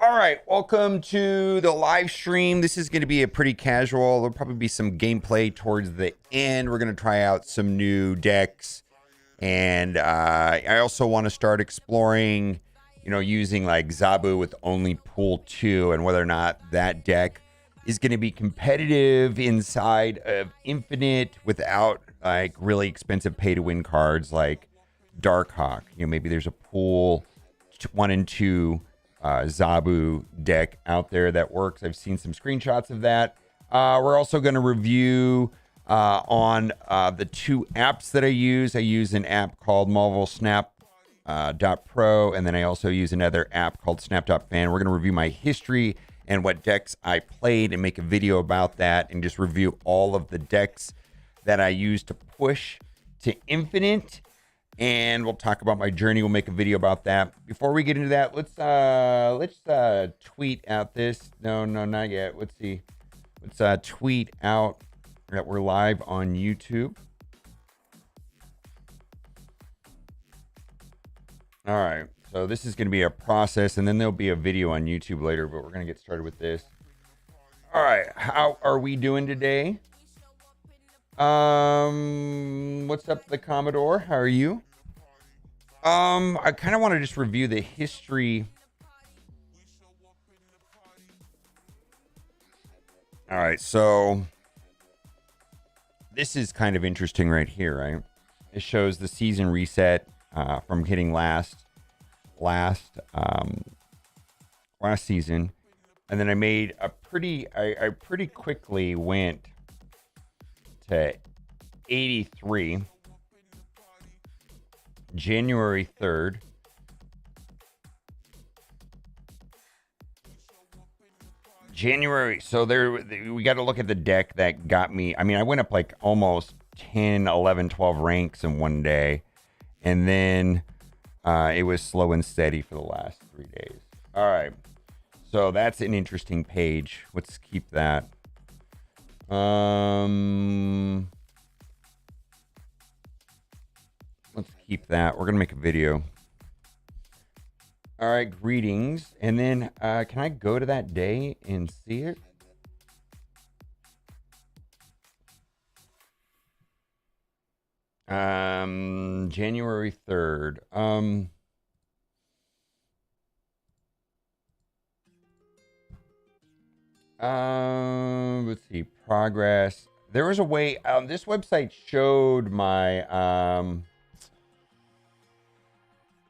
All right, welcome to the live stream. This is going to be a pretty casual. There'll probably be some gameplay towards the end. We're going to try out some new decks, and I also want to start exploring, using like Zabu with only pool 2 and whether or not that deck is going to be competitive inside of Infinite without like really expensive pay to win cards like Darkhawk. Maybe there's a pool 1 and 2 Zabu deck out there that works. I've seen some screenshots of that. We're also going to review on the 2 apps that I use. I use an app called Marvel Snap .pro, and then I also use another app called Snap.fan. We're going to review my history and what decks I played and make a video about that and just review all of the decks that I use to push to Infinite. And we'll talk about my journey. We'll make a video about that. Before we get into that, let's tweet out this. No, not yet. Let's see. Let's tweet out that we're live on YouTube. All right. So this is going to be a process, and then there'll be a video on YouTube later, but we're going to get started with this. All right. How are we doing today? What's up, the Commodore? How are you? I kind of want to just review the history. All right, so this is kind of interesting right here, right? It shows the season reset from hitting last season, and then I made a I pretty quickly went to 83, January 3rd. So we got to look at the deck that got me. I mean, I went up like almost 10, 11, 12 ranks in one day, and then it was slow and steady for the last 3 days. All right, so that's an interesting page. Let's keep that. Let's keep that. We're gonna make a video. All right, greetings. And then can I go to that day and see it? January 3rd. Let's see, progress. There was a way. This website showed my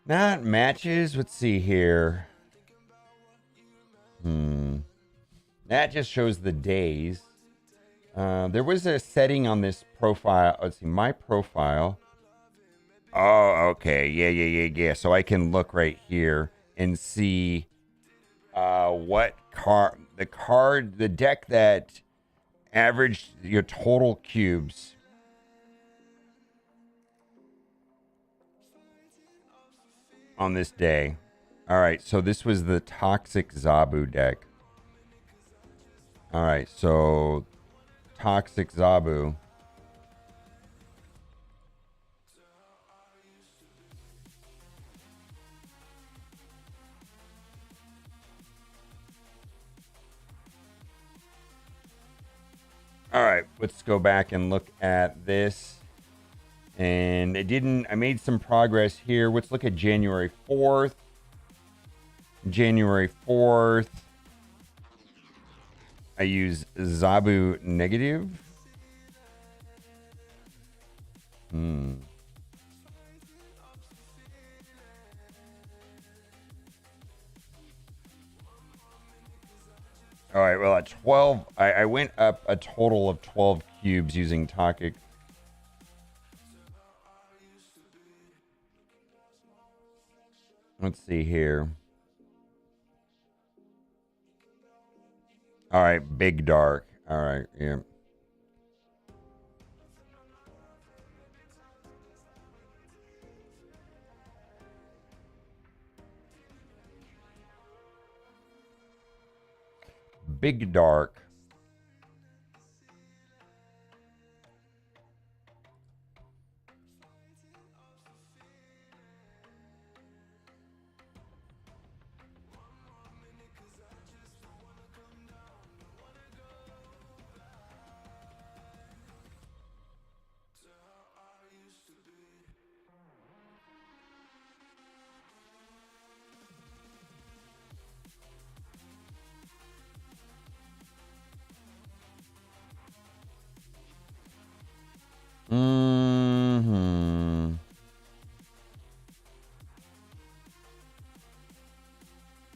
not matches. Let's see here. That just shows the days. There was a setting on this profile. Let's see, my profile. Oh, okay. Yeah. So I can look right here and see what the deck that averaged your total cubes. On this day. All right, so this was the Toxic Zabu deck. All right, so Toxic Zabu. All right, let's go back and look at this. And I made some progress here. Let's look at January 4th. January 4th. I use Zabu negative. All right, well, at 12, I went up a total of 12 cubes using Toxic. Let's see here. All right, Big Dark. All right, yeah. Big Dark.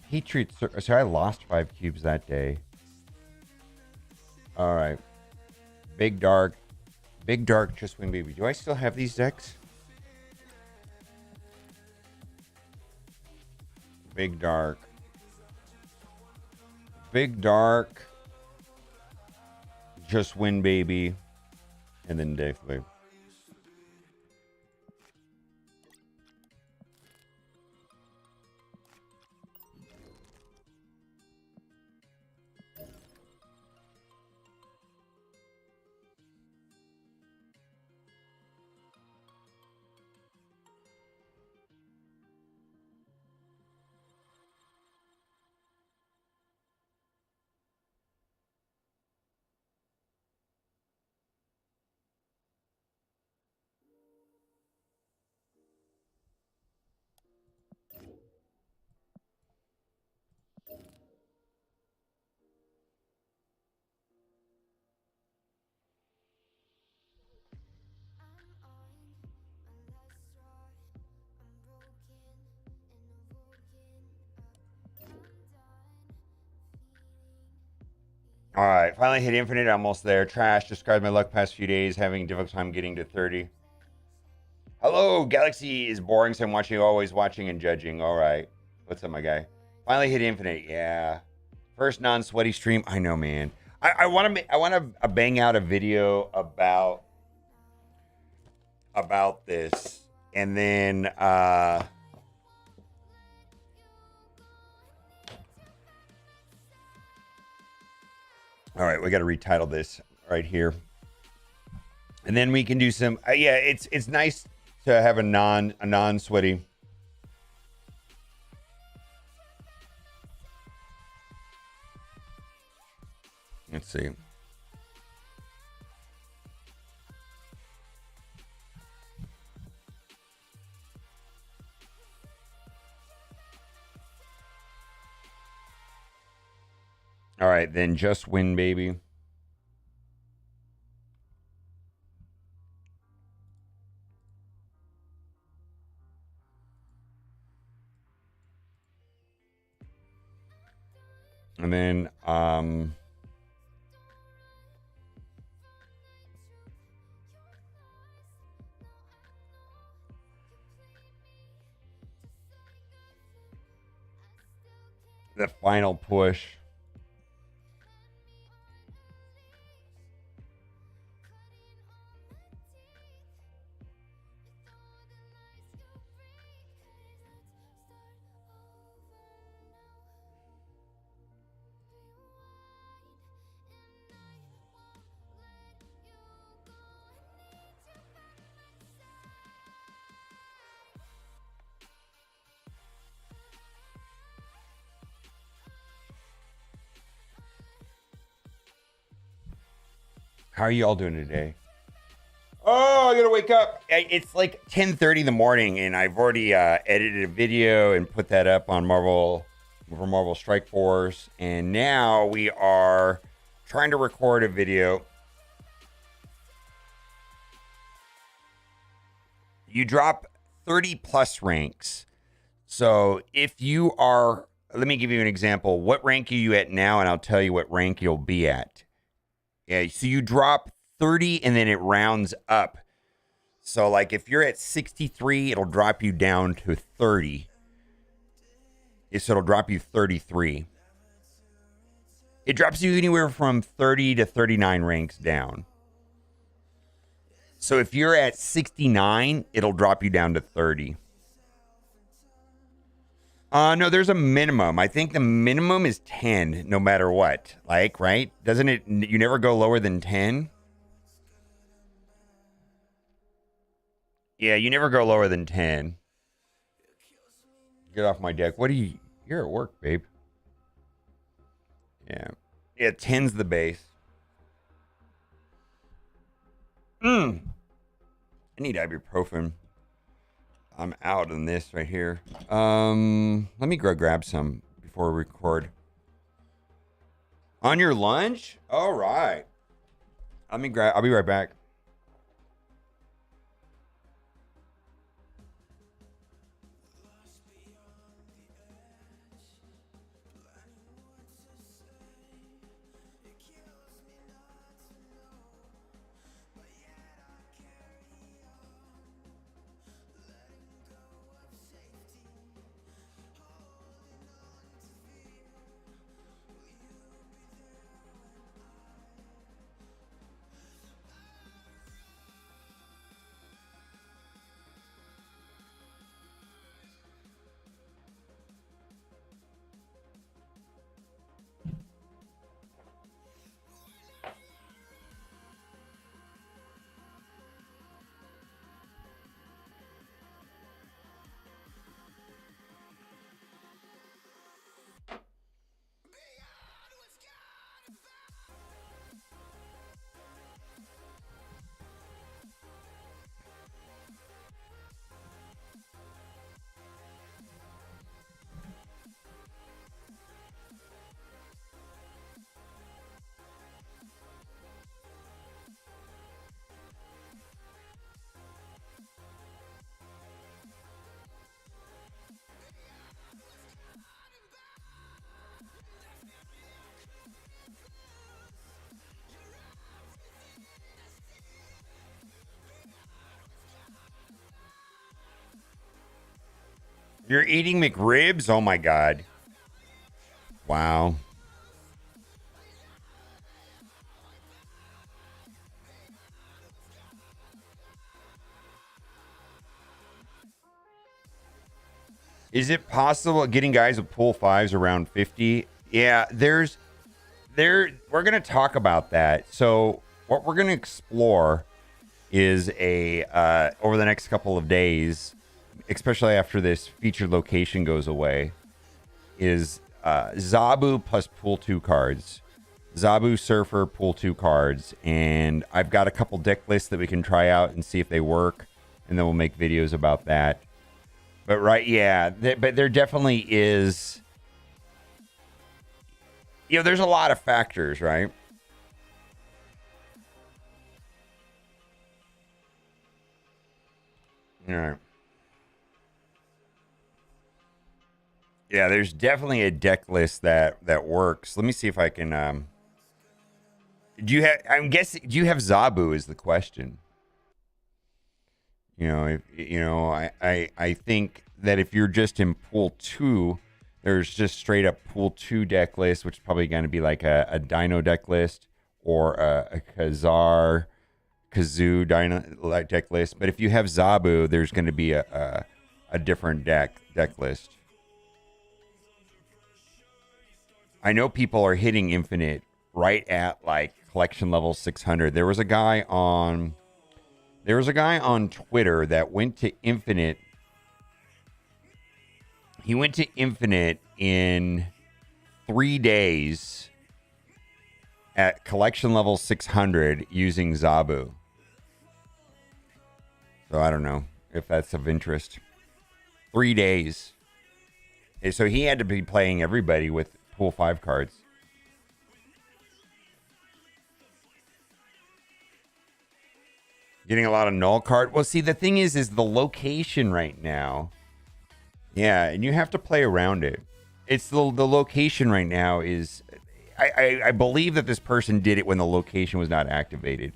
Heat treat. So I lost 5 cubes that day. All right. Big Dark. Big Dark, Just Win Baby. Do I still have these decks? Big Dark. Big Dark. Just Win Baby. And then Day Flip. All right, finally hit infinite. Almost there. Trash. Described my luck past few days. Having a difficult time getting to 30. Hello, Galaxy is boring, so I'm watching, always watching and judging. All right. What's up, my guy? Finally hit infinite. Yeah. First non-sweaty stream. I know, man. I want to bang out a video about this, and then all right, we got to retitle this right here, and then we can do some. Yeah, it's nice to have a non-sweaty. Let's see. All right, then Just Win Baby. And then the final push. How are you all doing today? Oh, I gotta wake up. It's like 10:30 in the morning, and I've already edited a video and put that up on Marvel Strike Force. And now we are trying to record a video. You drop 30 plus ranks. So if you are, let me give you an example. What rank are you at now? And I'll tell you what rank you'll be at. Yeah, so you drop 30 and then it rounds up. So like if you're at 63, it'll drop you down to 30. So it'll drop you 33. It drops you anywhere from 30 to 39 ranks down. So if you're at 69, it'll drop you down to 30. No, there's a minimum. I think the minimum is 10 no matter what. Like, right? Doesn't it, you never go lower than 10? Yeah, you never go lower than 10. Get off my deck. What do you, you're at work, babe. Yeah. Yeah, 10's the base. I need ibuprofen. I'm out on this right here. Let me go grab some before we record. On your lunch? All right. I'll be right back. You're eating McRibs? Oh my God. Wow. Is it possible getting guys with pool fives around 50? Yeah, we're gonna talk about that. So what we're gonna explore is a over the next couple of days, especially after this featured location goes away, is Zabu plus pool two cards. Zabu Surfer pool two cards, and I've got a couple deck lists that we can try out and see if they work, and then we'll make videos about that. But yeah, but there definitely is. There's a lot of factors, right? All right. Yeah, there's definitely a deck list that works. Let me see if I can. Do you have? I'm guessing. Do you have Zabu? Is the question. If I think that if you're just in pool two, there's just straight up pool two deck list, which is probably going to be like a Dino deck list or a Kazoo Dino deck list. But if you have Zabu, there's going to be a different deck list. I know people are hitting infinite right at like collection level 600. There was a guy on Twitter that went to infinite. He went to infinite in 3 days at collection level 600 using Zabu. So I don't know if that's of interest. 3 days. So he had to be playing everybody with pool 5 cards. Getting a lot of null card. Well, see, the thing is the location right now. Yeah, and you have to play around it. It's the location right now is. I believe that this person did it when the location was not activated.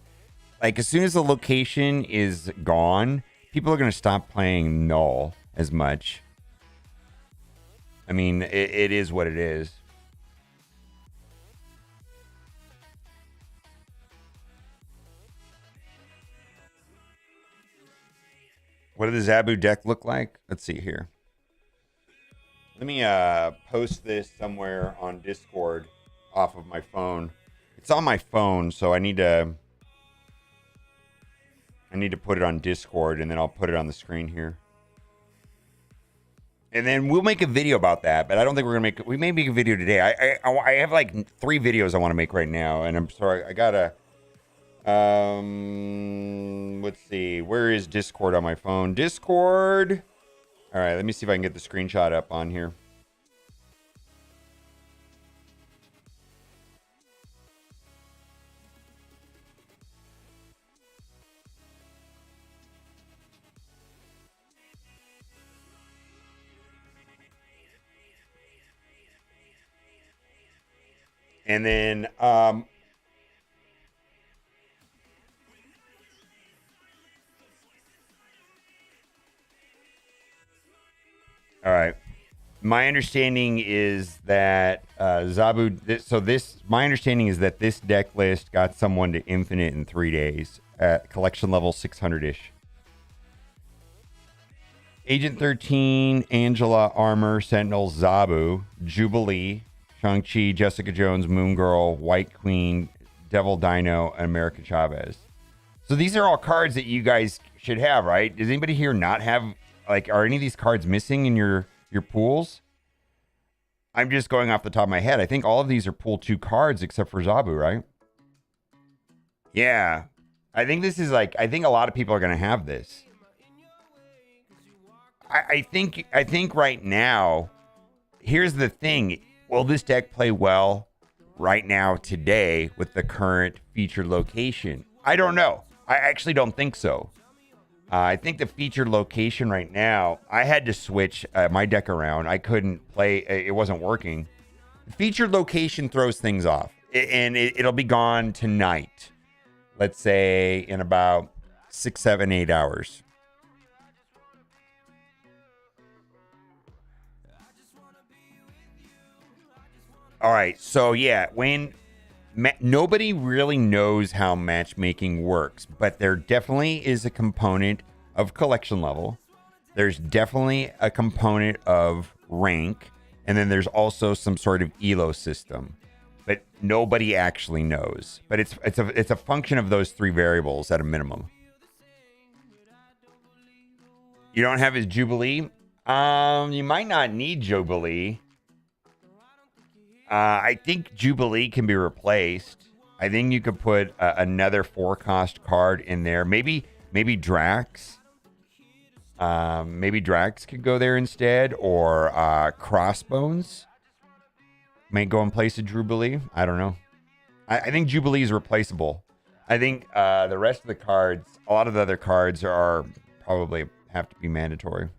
Like as soon as the location is gone, people are going to stop playing null as much. I mean, it is what it is. What does the Zabu deck look like? Let's see here. Let me post this somewhere on Discord off of my phone. It's on my phone, so I need to put it on Discord, and then I'll put it on the screen here. And then we'll make a video about that, but I don't think we're gonna make. We may make a video today. I have like 3 videos I want to make right now, and I'm sorry, I gotta. Let's see. Where is Discord on my phone? Discord. All right, let me see if I can get the screenshot up on here. And then all right. My understanding is that Zabu. My understanding is that this deck list got someone to infinite in 3 days at collection level 600-ish. Agent 13, Angela, Armor, Sentinel, Zabu, Jubilee, Shang-Chi, Jessica Jones, Moon Girl, White Queen, Devil Dino, and America Chavez. So these are all cards that you guys should have, right? Does anybody here not have, like, are any of these cards missing in your pools? I'm just going off the top of my head. I think all of these are pool 2 cards except for Zabu, right? Yeah. I think this is like, I think a lot of people are going to have this. I think right now, here's the thing. Will this deck play well right now today with the current featured location? I don't know. I actually don't think so. I think the featured location right now, I had to switch my deck around. I couldn't play. It wasn't working. The featured location throws things off, and it'll be gone tonight. Let's say in about 6, 7, 8 hours. All right. So yeah, when nobody really knows how matchmaking works, but there definitely is a component of collection level. There's definitely a component of rank, and then there's also some sort of elo system. But nobody actually knows. But it's a function of those three variables at a minimum. You don't have his Jubilee? You might not need Jubilee. I think Jubilee can be replaced. I think you could put another 4-cost card in there. Maybe Drax. Maybe Drax could go there instead, or Crossbones may go in place of Jubilee. I don't know. I think Jubilee is replaceable. I think the rest of the cards, a lot of the other cards are probably have to be mandatory.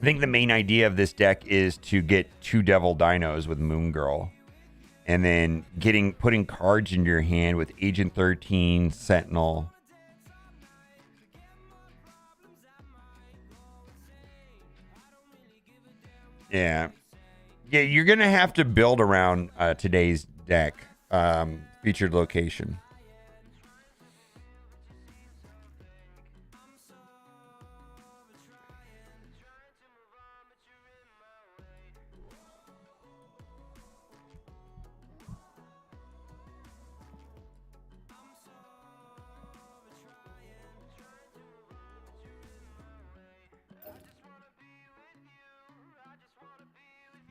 I think the main idea of this deck is to get 2 Devil Dinos with Moon Girl, and then putting cards into your hand with Agent 13, Sentinel. Yeah, you're gonna have to build around today's deck featured location.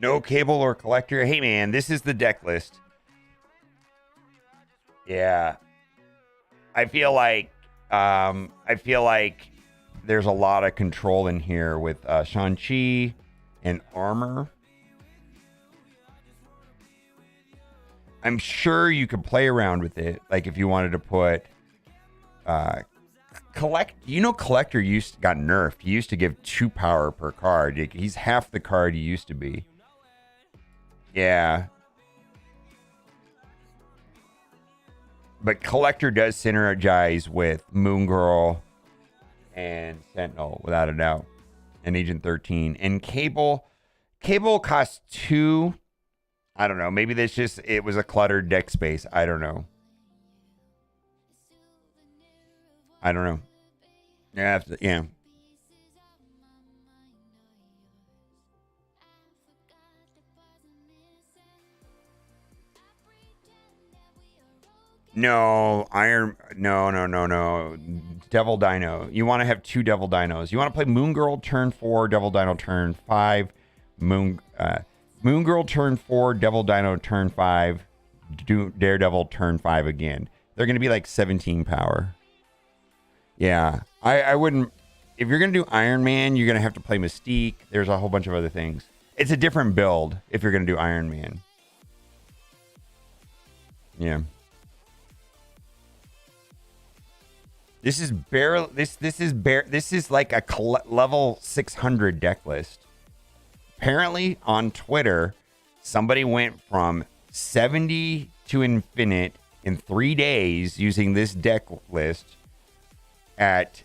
No cable or collector. Hey man, this is the deck list. Yeah. I feel like there's a lot of control in here with Shang-Chi and armor. I'm sure you could play around with it. Like if you wanted to put Collector got nerfed. He used to give 2 power per card. He's half the card he used to be. Yeah. But Collector does synergize with Moon Girl and Sentinel, without a doubt. And Agent 13. And Cable costs 2. I don't know. Maybe it was a cluttered deck space. I don't know. Yeah. No. Devil Dino. You want to have 2 Devil Dinos. You want to play Moon Girl turn 4, Devil Dino turn 5, Moon Girl turn 4, Devil Dino turn 5, Daredevil turn 5 again. They're going to be like 17 power. Yeah. I wouldn't. If you're going to do Iron Man, you're going to have to play Mystique. There's a whole bunch of other things. It's a different build if you're going to do Iron Man. Yeah. This is like a level 600 deck list. Apparently on Twitter, somebody went from 70 to infinite in 3 days using this deck list at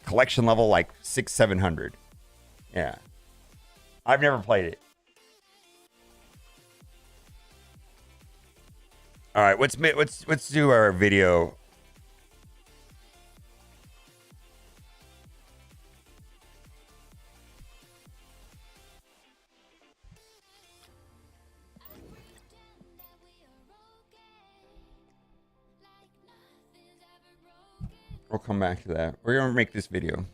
collection level like 600-700. Yeah. I've never played it. All right, let's do our video. We'll come back to that. We're going to make this video.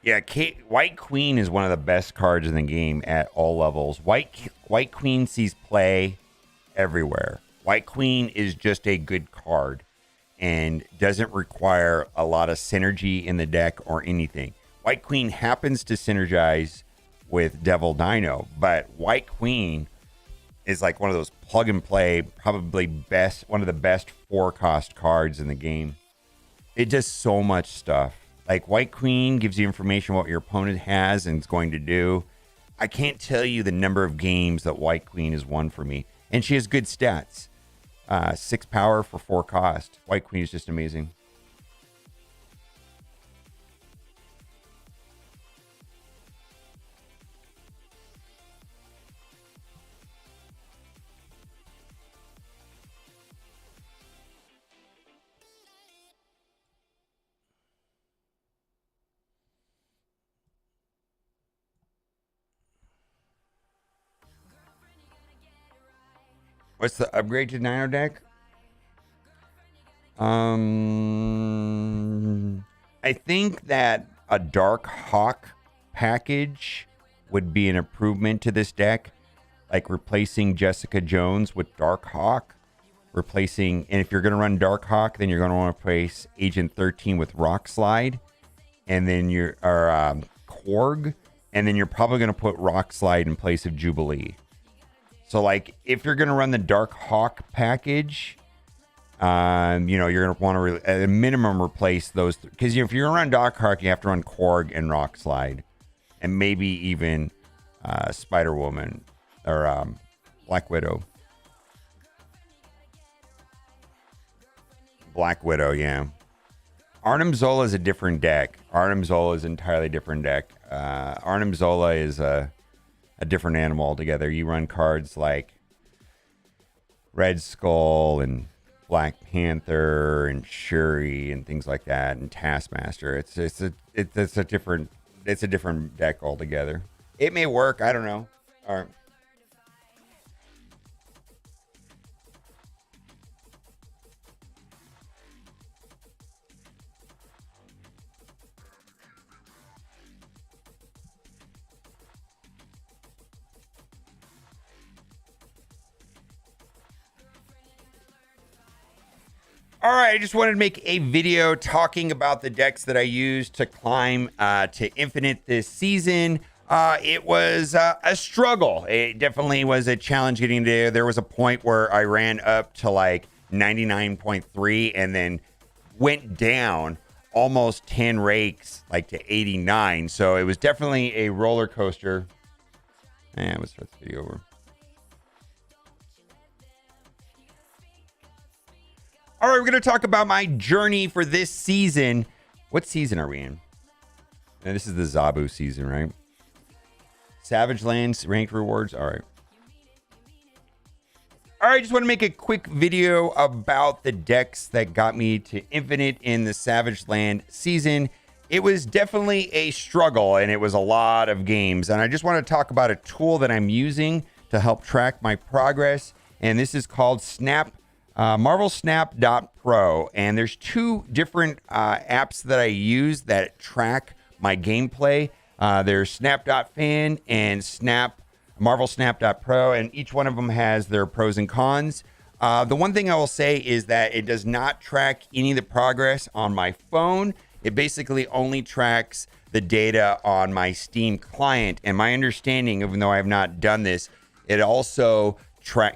Yeah, White Queen is one of the best cards in the game at all levels. White Queen sees play everywhere. White Queen is just a good card and doesn't require a lot of synergy in the deck or anything. White Queen happens to synergize with Devil Dino, but White Queen is like one of those plug and play, probably one of the best 4-cost cards in the game. It does so much stuff. Like White Queen gives you information what your opponent has and is going to do. I can't tell you the number of games that White Queen has won for me. And she has good stats. 6 power for 4 cost. White Queen is just amazing. What's the upgrade to Nino deck? I think that a Dark Hawk package would be an improvement to this deck, like replacing Jessica Jones with Dark Hawk, and if you're going to run Dark Hawk, then you're going to want to replace Agent 13 with Rock Slide, and then Korg, and then you're probably going to put Rock Slide in place of Jubilee. So, like, if you're going to run the Dark Hawk package, you're going to want to, at a minimum, replace those. Because if you're going to run Dark Hawk, you have to run Korg and Rock Slide. And maybe even Spider-Woman or Black Widow. Black Widow, yeah. Arnim Zola is a different deck. Arnim Zola is an entirely different deck. Arnim Zola is a different animal altogether. You run cards like Red Skull and Black Panther and Shuri and things like that, and Taskmaster. It's a different deck altogether. It may work. I don't know. All right. All right, I just wanted to make a video talking about the decks that I used to climb to Infinite this season. It was a struggle. It definitely was a challenge getting there. There was a point where I ran up to like 99.3 and then went down almost 10 rakes, like to 89. So it was definitely a roller coaster. Let's start the video over. All right, we're going to talk about my journey for this season. What season are we in? And this is the Zabu season, right? Savage Lands, ranked rewards. All right. All right, just want to make a quick video about the decks that got me to Infinite in the Savage Land season. It was definitely a struggle, and it was a lot of games. And I just want to talk about a tool that I'm using to help track my progress. And this is called MarvelSnap.pro, and there's 2 different apps that I use that track my gameplay. There's Snap.fan and MarvelSnap.pro, and each one of them has their pros and cons. The one thing I will say is that it does not track any of the progress on my phone. It basically only tracks the data on my Steam client, and my understanding, even though I have not done this, it also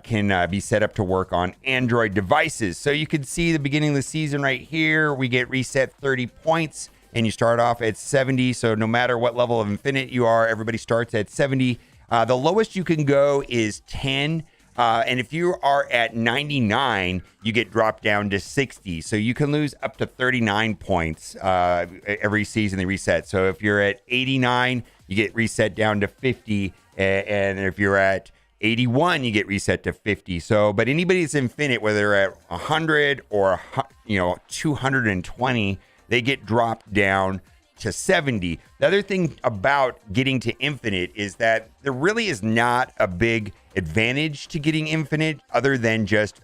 can be set up to work on Android devices. So you can see the beginning of the season right here. We get reset 30 points and you start off at 70. So no matter what level of Infinite you are, everybody starts at 70. The lowest you can go is 10. And if you are at 99, you get dropped down to 60. So you can lose up to 39 points every season they reset. So if you're at 89, you get reset down to 50. And if you're at 81, you get reset to 50. So, but anybody that's Infinite, whether they're at 100 or 220, they get dropped down to 70. The other thing about getting to Infinite is that there really is not a big advantage to getting Infinite other than just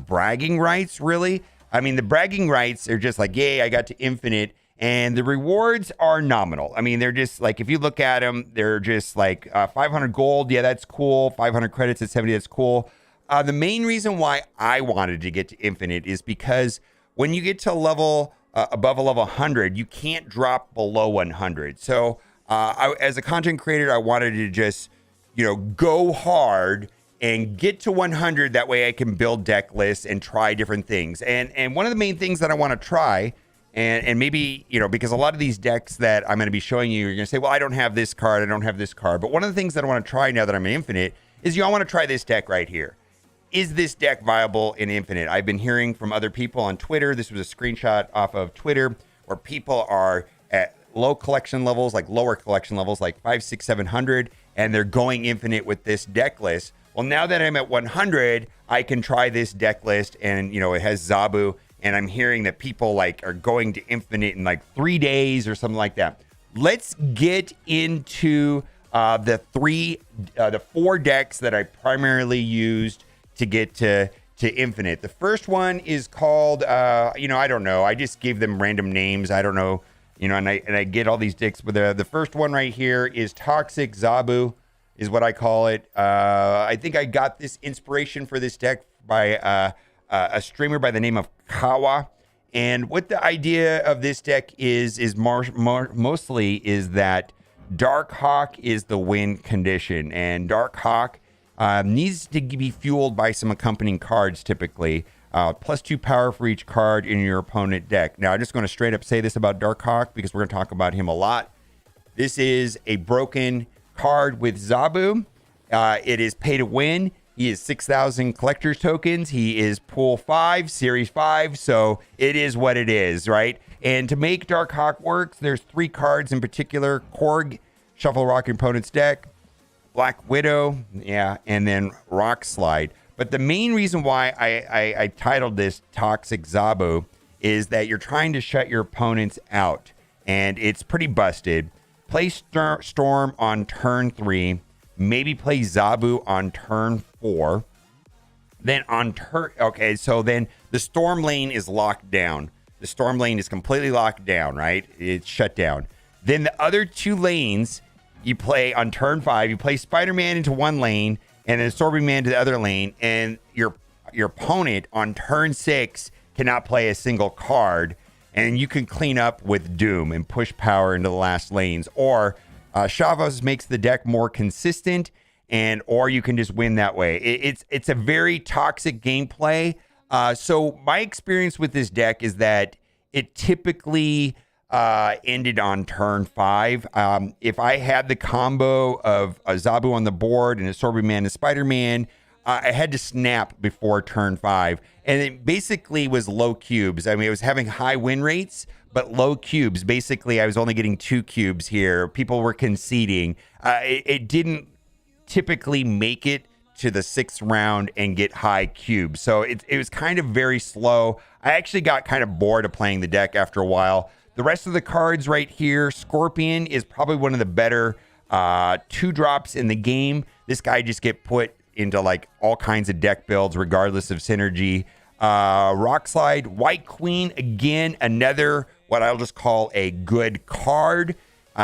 bragging rights, really. I mean, the bragging rights are just like, yay, I got to Infinite. And the rewards are nominal. I mean, they're just like, if you look at them, they're just like 500 gold. Yeah, that's cool. 500 credits at 70. That's cool. The main reason why I wanted to get to Infinite is because when you get to level above a level 100, you can't drop below 100. So as a content creator, I wanted to just, go hard and get to 100. That way I can build deck lists and try different things. And one of the main things that I want to try, and maybe, because a lot of these decks that I'm going to be showing you, you're going to say, well, I don't have this card, I don't have this card. But one of the things that I want to try now that I'm in Infinite is I want to try this deck right here. Is this deck viable in Infinite? I've been hearing from other people on Twitter. This was a screenshot off of Twitter where people are at low collection levels, like lower collection levels, like 500, 600, 700, and they're going Infinite with this deck list. Well, now that I'm at 100, I can try this deck list, and it has Zabu, and I'm hearing that people are going to Infinite in 3 days or something like that. Let's get into the 4 decks that I primarily used to get to Infinite. The first one is called, I don't know. I just gave them random names. I don't know, and I get all these decks. But the first one right here is Toxic Zabu, is what I call it. I think I got this inspiration for this deck by a streamer by the name of Kawa. And what the idea of this deck is mostly is that Dark Hawk is the win condition, and Dark Hawk needs to be fueled by some accompanying cards, typically. +2 power for each card in your opponent deck. Now, I'm just going to straight up say this about Dark Hawk because we're going to talk about him a lot. This is a broken card with Zabu. It is pay to win. He is 6,000 collector's tokens. He is pool 5, series 5. So it is what it is, right? And to make Dark Hawk work, there's 3 cards in particular. Korg, shuffle rock your opponent's deck. Black Widow, and then Rock Slide. But the main reason why I titled this Toxic Zabu is that you're trying to shut your opponents out, and it's pretty busted. Play Storm on turn 3, maybe play Zabu on turn 4. Then so then the Storm lane is locked down. The Storm lane is completely locked down, right? It's shut down. Then the other 2 lanes, you play on turn 5, you play Spider-Man into one lane and then Absorbing Man to the other lane, and your opponent on turn 6 cannot play a single card, and you can clean up with Doom and push power into the last lanes. Or Shavas makes the deck more consistent, or you can just win that way. It's a very toxic gameplay. So my experience with this deck is that it typically ended on turn 5. If I had the combo of a Zabu on the board and a Absorbing Man and Spider-Man, I had to snap before turn 5. And it basically was low cubes. I mean, it was having high win rates, but low cubes. Basically, I was only getting 2 cubes here. People were conceding. It didn't typically make it to the 6th round and get high cubes. So it was kind of very slow. I actually got kind of bored of playing the deck after a while. The rest of the cards right here, Scorpion is probably one of the better 2-drops in the game. This guy just get put into all kinds of deck builds regardless of synergy. Rock Slide, White Queen, again, another what I'll just call a good card.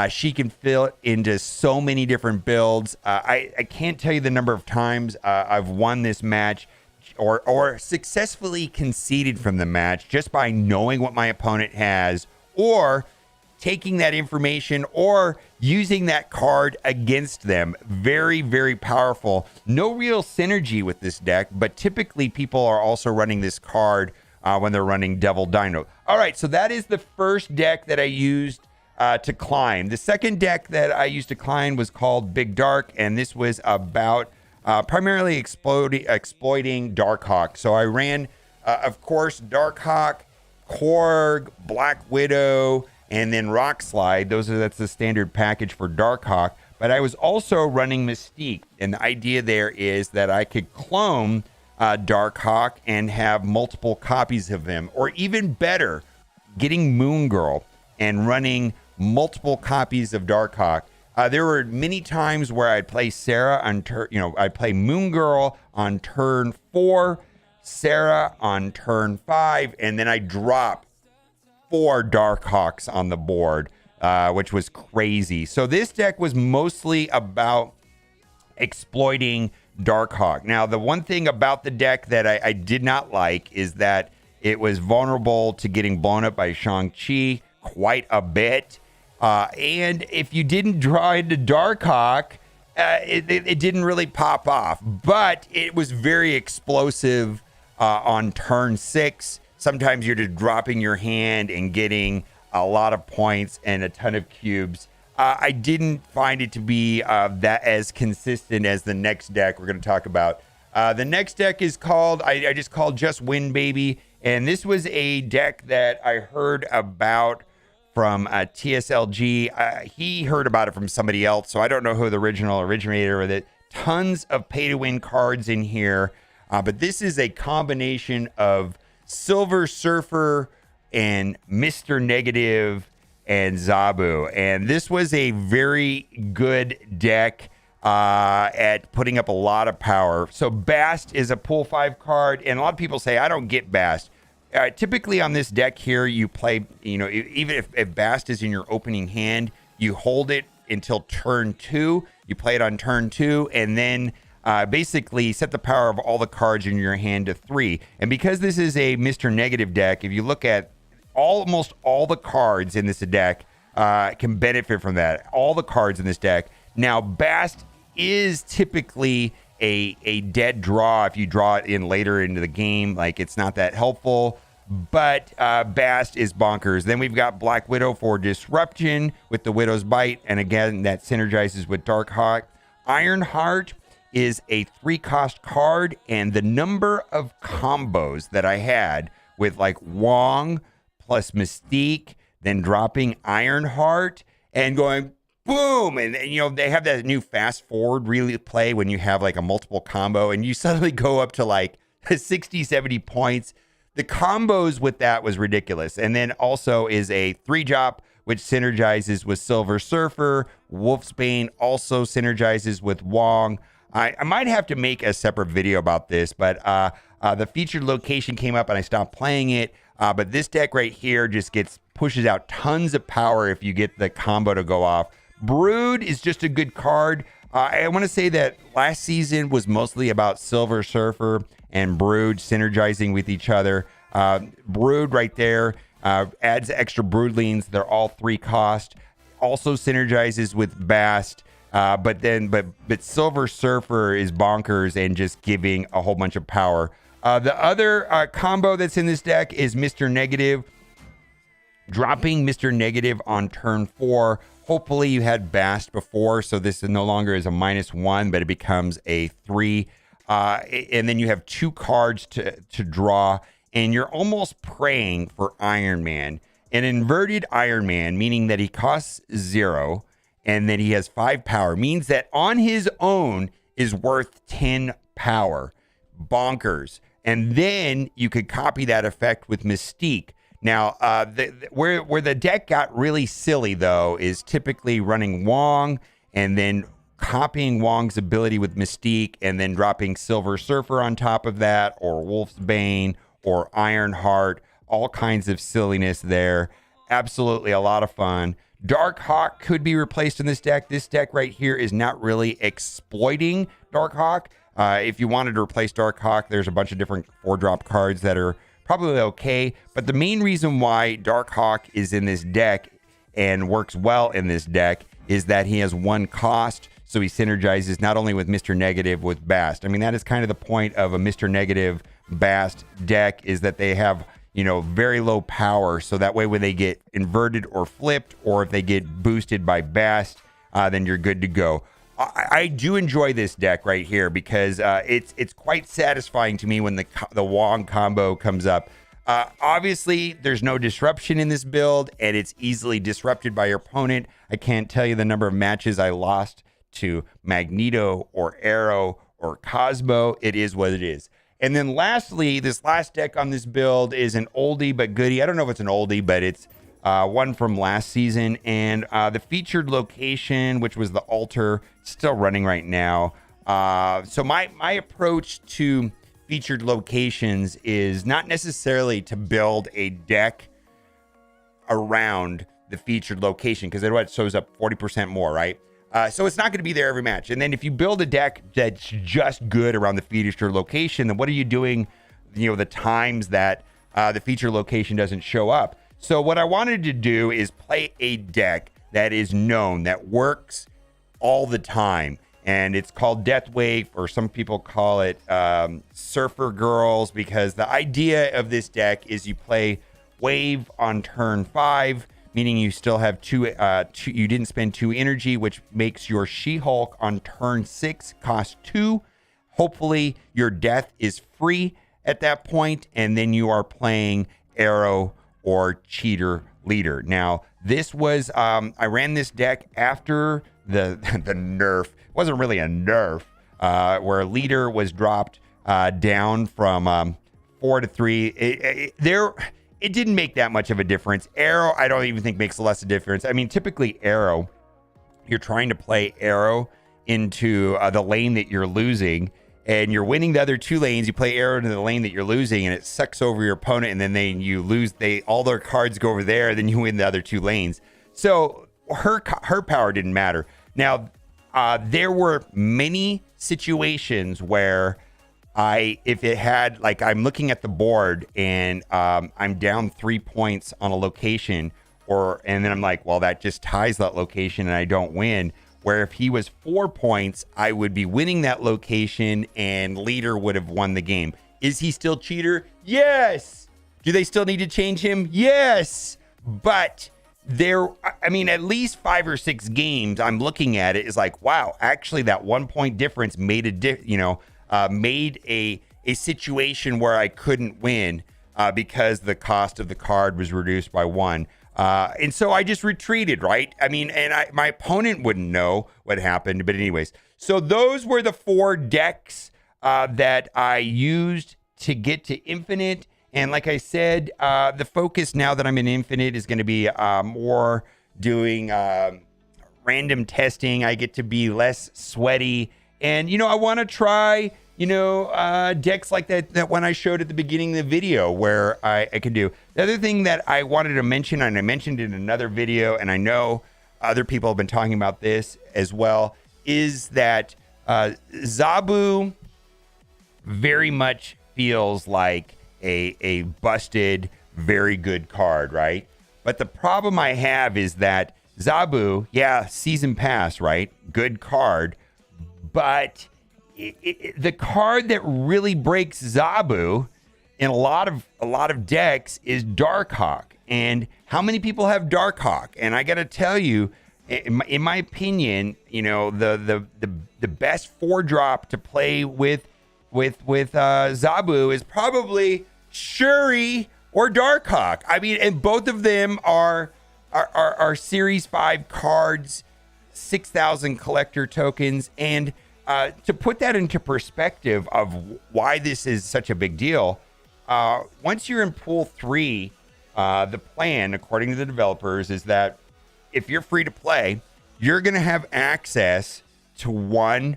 She can fit into so many different builds. I can't tell you the number of times I've won this match or successfully conceded from the match just by knowing what my opponent has, or taking that information or using that card against them. Very, very powerful. No real synergy with this deck, but typically people are also running this card when they're running Devil Dino. All right, so that is the first deck that I used to climb. The second deck that I used to climb was called Big Dark, and this was about primarily exploiting Dark Hawk. So I ran, of course, Dark Hawk, Korg, Black Widow, and then Rock Slide. That's the standard package for Dark Hawk. But I was also running Mystique, and the idea there is that I could clone Dark Hawk and have multiple copies of him, or even better, getting Moon Girl and running multiple copies of Dark Hawk. There were many times where I'd play Sarah on I'd play Moon Girl on turn 4, Sarah on turn 5, and then I drop 4 Dark Hawks on the board, which was crazy. So this deck was mostly about exploiting Dark Hawk. Now, the one thing about the deck that I did not like is that it was vulnerable to getting blown up by Shang-Chi quite a bit. And if you didn't draw into Dark Hawk, it didn't really pop off, but it was very explosive on turn 6. Sometimes you're just dropping your hand and getting a lot of points and a ton of cubes. I didn't find it to be that as consistent as the next deck we're going to talk about. The next deck is called, I just called Just Win Baby. And this was a deck that I heard about from TSLG. He heard about it from somebody else, so I don't know who the original originator of it. Tons of pay-to-win cards in here. But this is a combination of Silver Surfer and Mr. Negative and Zabu. And this was a very good deck at putting up a lot of power. So Bast is a pool 5 card, and a lot of people say, I don't get Bast. Typically on this deck here, you play, even if Bast is in your opening hand, you hold it until turn 2. You play it on turn 2, and then basically set the power of all the cards in your hand to 3. And because this is a Mr. Negative deck, if you look at almost all the cards in this deck can benefit from that. All the cards in this deck. Now, Bast is typically a dead draw if you draw it in later into the game. Like, it's not that helpful, but Bast is bonkers. Then we've got Black Widow for disruption with the Widow's Bite, and again, that synergizes with Dark Hawk. Ironheart is a 3-cost card, and the number of combos that I had with like Wong plus Mystique, then dropping Ironheart and going boom, and they have that new fast forward really play when you have like a multiple combo and you suddenly go up to like 60, 70 points. The combos with that was ridiculous. And then also is a 3-drop which synergizes with Silver Surfer. Wolfsbane also synergizes with Wong. I might have to make a separate video about this, but the featured location came up and I stopped playing it. But this deck right here just pushes out tons of power if you get the combo to go off. Brood is just a good card. I want to say that last season was mostly about Silver Surfer and Brood synergizing with each other. Brood right there adds extra Broodlings. They're all 3-cost. Also synergizes with Bast. But Silver Surfer is bonkers and just giving a whole bunch of power. The other combo that's in this deck is Mr. Negative. Dropping Mr. Negative on turn 4. Hopefully you had Bast before, so this is no longer is a -1, but it becomes a 3. And then you have 2 cards to draw, and you're almost praying for Iron Man. An inverted Iron Man, meaning that he costs 0, and that he has 5 power, means that on his own is worth 10 power. Bonkers. And then you could copy that effect with Mystique. Now, where the deck got really silly, though, is typically running Wong and then copying Wong's ability with Mystique and then dropping Silver Surfer on top of that, or Wolfsbane, or Ironheart. All kinds of silliness there. Absolutely a lot of fun. Dark Hawk could be replaced in this deck. This deck right here is not really exploiting Dark Hawk. If you wanted to replace Dark Hawk, there's a bunch of different 4-drop cards that are probably okay. But the main reason why Dark Hawk is in this deck and works well in this deck is that he has 1 cost. So he synergizes not only with Mr. Negative, with Bast. I mean, that is kind of the point of a Mr. Negative Bast deck, is that they have, very low power. So that way when they get inverted or flipped, or if they get boosted by Bast, then you're good to go. I do enjoy this deck right here because it's quite satisfying to me when the Wong combo comes up. Obviously, there's no disruption in this build, and it's easily disrupted by your opponent. I can't tell you the number of matches I lost to Magneto or Arrow or Cosmo. It is what it is. And then lastly, this last deck on this build is an oldie but goodie. I don't know if it's an oldie, but it's one from last season. And the featured location, which was the altar, still running right now. So my approach to featured locations is not necessarily to build a deck around the featured location, because it shows up 40% more, right? So it's not going to be there every match. And then if you build a deck that's just good around the feature location, then what are you doing, the times that the feature location doesn't show up? So what I wanted to do is play a deck that is known, that works all the time. and it's called Death Wave, or some people call it Surfer Girls, because the idea of this deck is you play Wave on turn 5, meaning you still have two. You didn't spend 2 energy, which makes your She-Hulk on turn 6 cost 2. Hopefully, your death is free at that point, and then you are playing Arrow or Cheater Leader. Now, this was I ran this deck after the nerf. It wasn't really a nerf, where Leader was dropped down from 4 to 3. It didn't make that much of a difference. Arrow, I don't even think makes less of a difference. I mean, typically Arrow, you're trying to play Arrow into the lane that you're losing, and you're winning the other 2 lanes. You play Arrow into the lane that you're losing, and it sucks over your opponent, and then you lose. All their cards go over there, then you win the other 2 lanes. So her power didn't matter. Now, there were many situations where if it had, like, I'm looking at the board and I'm down 3 points on a location, and then I'm like, well, that just ties that location and I don't win. Where if he was 4 points, I would be winning that location and Leader would have won the game. Is he still Cheater? Yes. Do they still need to change him? Yes. But at least 5 or 6 games I'm looking at it is like, wow, actually that 1 point difference made a situation where I couldn't win because the cost of the card was reduced by 1. And so I just retreated, right? I mean, and my opponent wouldn't know what happened. But anyways, so those were the 4 decks that I used to get to Infinite. And like I said, the focus now that I'm in Infinite is going to be more doing random testing. I get to be less sweaty. And, I want to try, decks like that one I showed at the beginning of the video where I could do. The other thing that I wanted to mention, and I mentioned in another video, and I know other people have been talking about this as well, is that Zabu very much feels like a busted, very good card, right? But the problem I have is that Zabu, season pass, right? Good card, but the card that really breaks Zabu in a lot of decks is Darkhawk. And how many people have Darkhawk? And I got to tell you, in my opinion, the best 4-drop to play with Zabu is probably Shuri or Darkhawk. I mean, and both of them are Series 5 cards, 6,000 collector tokens. And to put that into perspective of why this is such a big deal, once you're in Pool 3, the plan, according to the developers, is that if you're free to play, you're going to have access to 1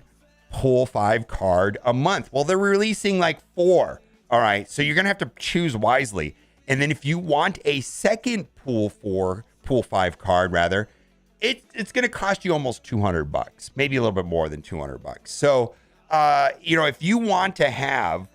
Pool 5 card a month. Well, they're releasing like 4. All right, so you're going to have to choose wisely. And then if you want a second Pool 5 card, rather, it's going to cost you almost $200, maybe a little bit more than $200. So, if you want to have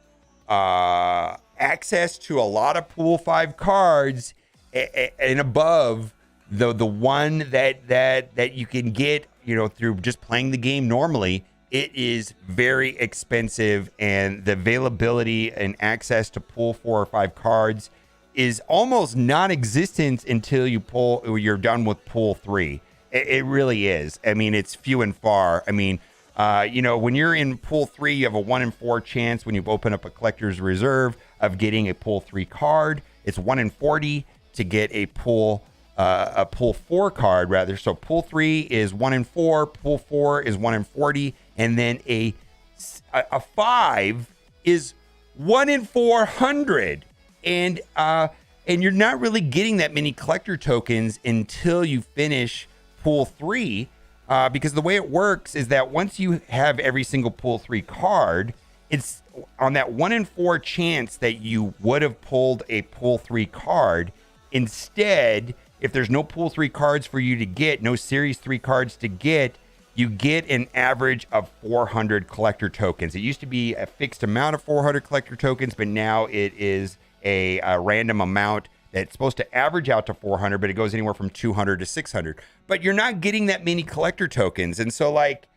access to a lot of Pool 5 cards and above the one that you can get, through just playing the game normally, it is very expensive, and the availability and access to Pool 4 or 5 cards is almost non-existent until you're done with Pool 3. It really is. I mean, it's few and far. I mean, when you're in Pool 3, you have a 1 in 4 chance when you open up a collector's reserve of getting a Pool 3 card. It's 1 in 40 to get a Pool 4 card, rather. So Pool 3 is 1 in 4, Pool 4 is 1 in 40, and then a 5 is 1 in 400. And you're not really getting that many collector tokens until you finish Pool 3, because the way it works is that once you have every single Pool 3 card, it's on that 1 in 4 chance that you would have pulled a Pool 3 card. Instead, if there's no Pool 3 cards for you to get, no Series 3 cards to get, you get an average of 400 collector tokens. It used to be a fixed amount of 400 collector tokens, but now it is a random amount that's supposed to average out to 400, but it goes anywhere from 200 to 600. But you're not getting that many collector tokens. And so, like,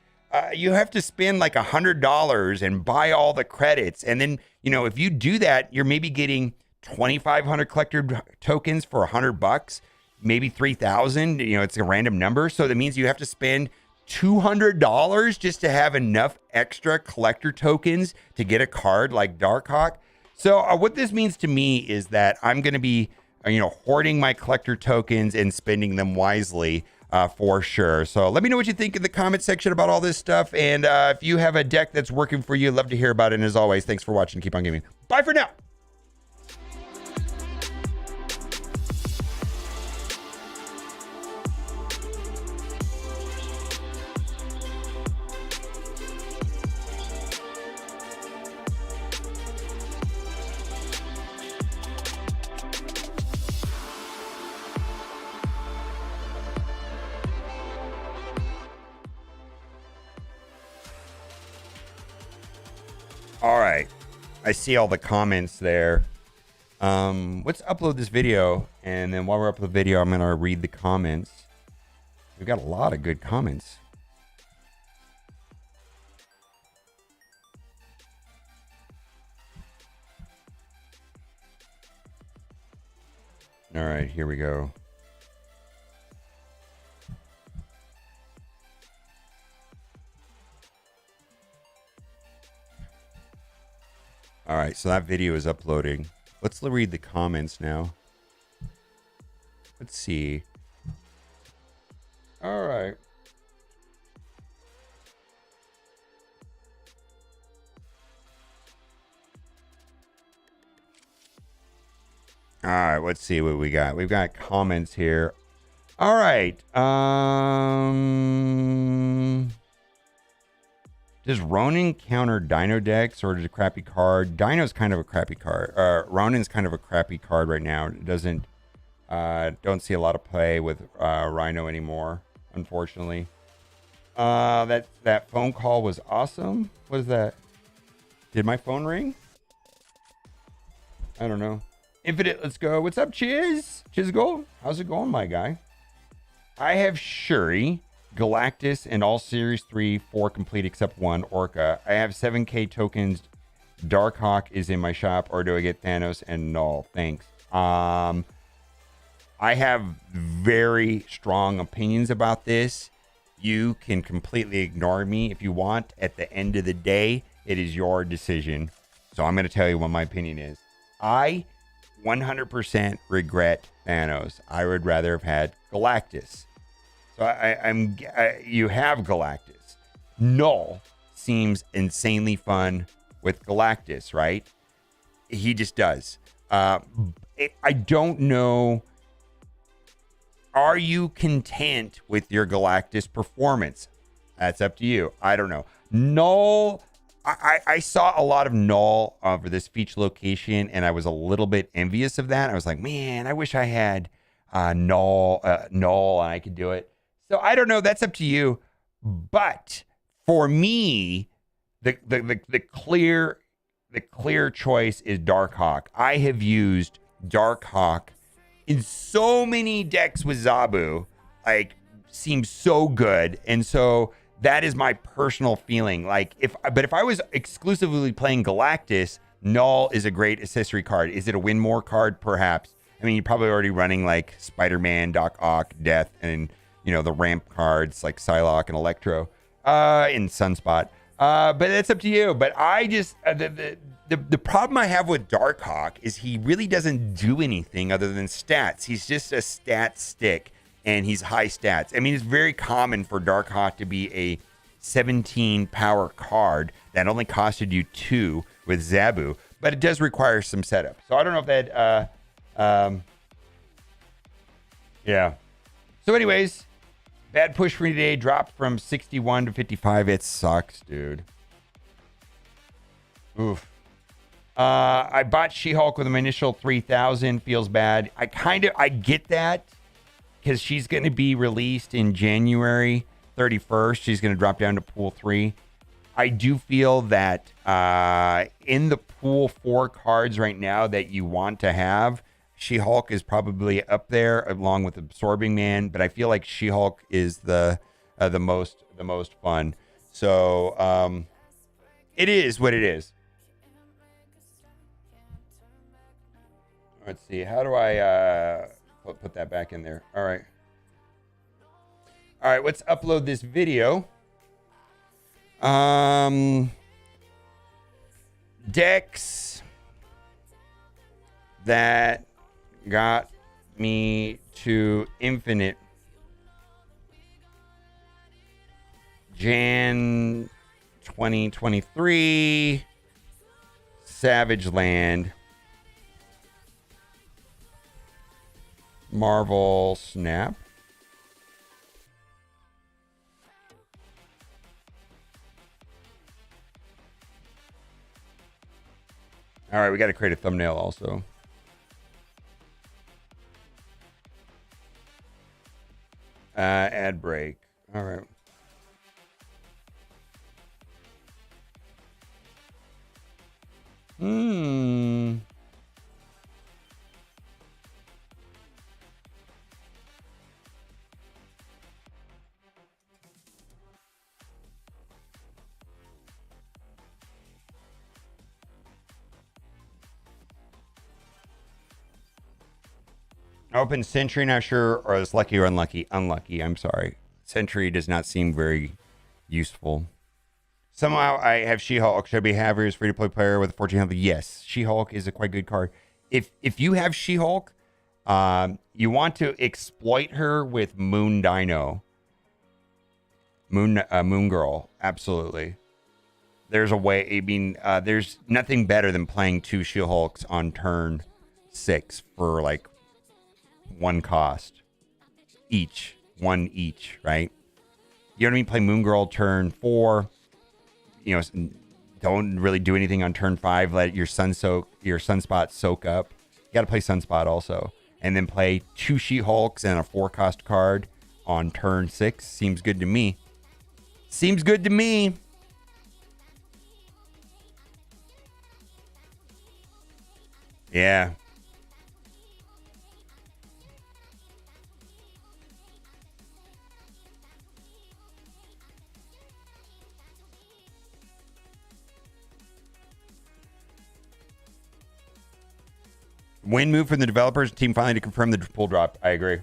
you have to spend like $100 and buy all the credits. And then, if you do that, you're maybe getting 2,500 collector tokens for $100, maybe 3,000. It's a random number. So that means you have to spend $200 just to have enough extra collector tokens to get a card like Darkhawk. So what this means to me is that I'm going to be, hoarding my collector tokens and spending them wisely. For sure. So let me know what you think in the comment section about all this stuff. And if you have a deck that's working for you, I'd love to hear about it. And as always, thanks for watching. Keep on gaming. Bye for now. All right. I see all the comments there. Let's upload this video. And then while we're up the video, I'm going to read the comments. We've got a lot of good comments. All right, here we go. All right, so that video is uploading. Let's read the comments now. Let's see. All right. All right, let's see what we got. We've got comments here. All right. Does Ronin counter Dino decks, or is it a crappy card? Dino's kind of a crappy card. Ronin's kind of a crappy card right now. It doesn't, don't see a lot of play with Rhino anymore, unfortunately. That phone call was awesome. What is that? Did my phone ring? I don't know. Infinite, let's go. What's up, Chiz? Chizgold? How's it going, my guy? I have Shuri, Galactus, and all Series 3, 4 complete except one, Orca. I have 7K tokens. Darkhawk is in my shop, or do I get Thanos and Null? Thanks. I have very strong opinions about this. You can completely ignore me if you want. At the end of the day, it is your decision. So I'm going to tell you what my opinion is. I 100% regret Thanos. I would rather have had Galactus. So you have Galactus. Null seems insanely fun with Galactus, right? He just does. I don't know. Are you content with your Galactus performance? That's up to you. I don't know. Null, I saw a lot of Null for this feature location, and I was a little bit envious of that. I was like, man, I wish I had Null, and I could do it. So I don't know. That's up to you. But for me, the clear choice is Darkhawk. I have used Darkhawk in so many decks with Zabu, like, seems so good. And so that is my personal feeling. Like, if I was exclusively playing Galactus, Null is a great accessory card. Is it a win more card? Perhaps. I mean, you're probably already running like Spider-Man, Doc Ock, Death, and the ramp cards like Psylocke and Electro in Sunspot. But that's up to you. But I just the problem I have with Darkhawk is he really doesn't do anything other than stats. He's just a stat stick, and he's high stats. I mean, it's very common for Darkhawk to be a 17 power card that only costed you 2 with Zabu, but it does require some setup. So I don't know if that yeah. So anyways, bad push for me today, dropped from 61 to 55. It sucks, dude. Oof. I bought She-Hulk with my initial 3,000. Feels bad. I get that, because she's going to be released in January 31st. She's going to drop down to pool 3. I do feel that in the pool 4 cards right now that you want to have, She-Hulk is probably up there along with Absorbing Man, but I feel like She-Hulk is the most fun. So it is what it is. Let's see. How do I put that back in there? All right. All right. Let's upload this video. Decks that got me to infinite. Jan 2023. Savage Land. Marvel Snap. All right, we got to create a thumbnail also. Ad break. All right. Open Sentry, not sure, or is lucky or unlucky? Unlucky, I'm sorry. Sentry does not seem very useful. Somehow I have She-Hulk. Should I be Havers, free-to-play player with a 1400? Yes, She-Hulk is a quite good card. If you have She-Hulk, you want to exploit her with Moon Dino. Moon Girl, absolutely. There's a way, I mean, there's nothing better than playing 2 She-Hulks on turn 6 for like 1 cost each, 1 each, right? You know what I mean? Play Moon Girl turn 4. You know, don't really do anything on turn 5. Let your Sunspot soak up. You got to play Sunspot also, and then play 2 She-Hulks and a 4-cost card on turn 6. Seems good to me. Seems good to me. Yeah. Win move from the developers team finally to confirm the pull drop. I agree.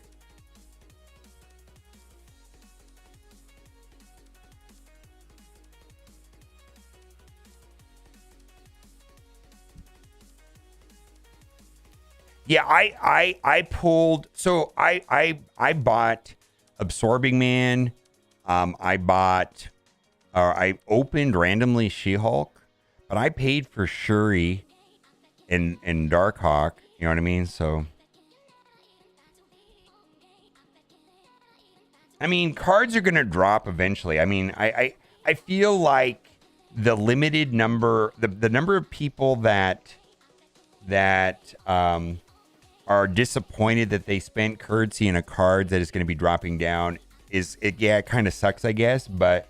Yeah, I pulled. So I bought Absorbing Man. I opened randomly She-Hulk, but I paid for Shuri and Darkhawk. You know what I mean? So, I mean, cards are gonna drop eventually. I mean, I feel like the limited number, the number of people that are disappointed that they spent currency in a card that is going to be dropping down it kind of sucks, I guess. But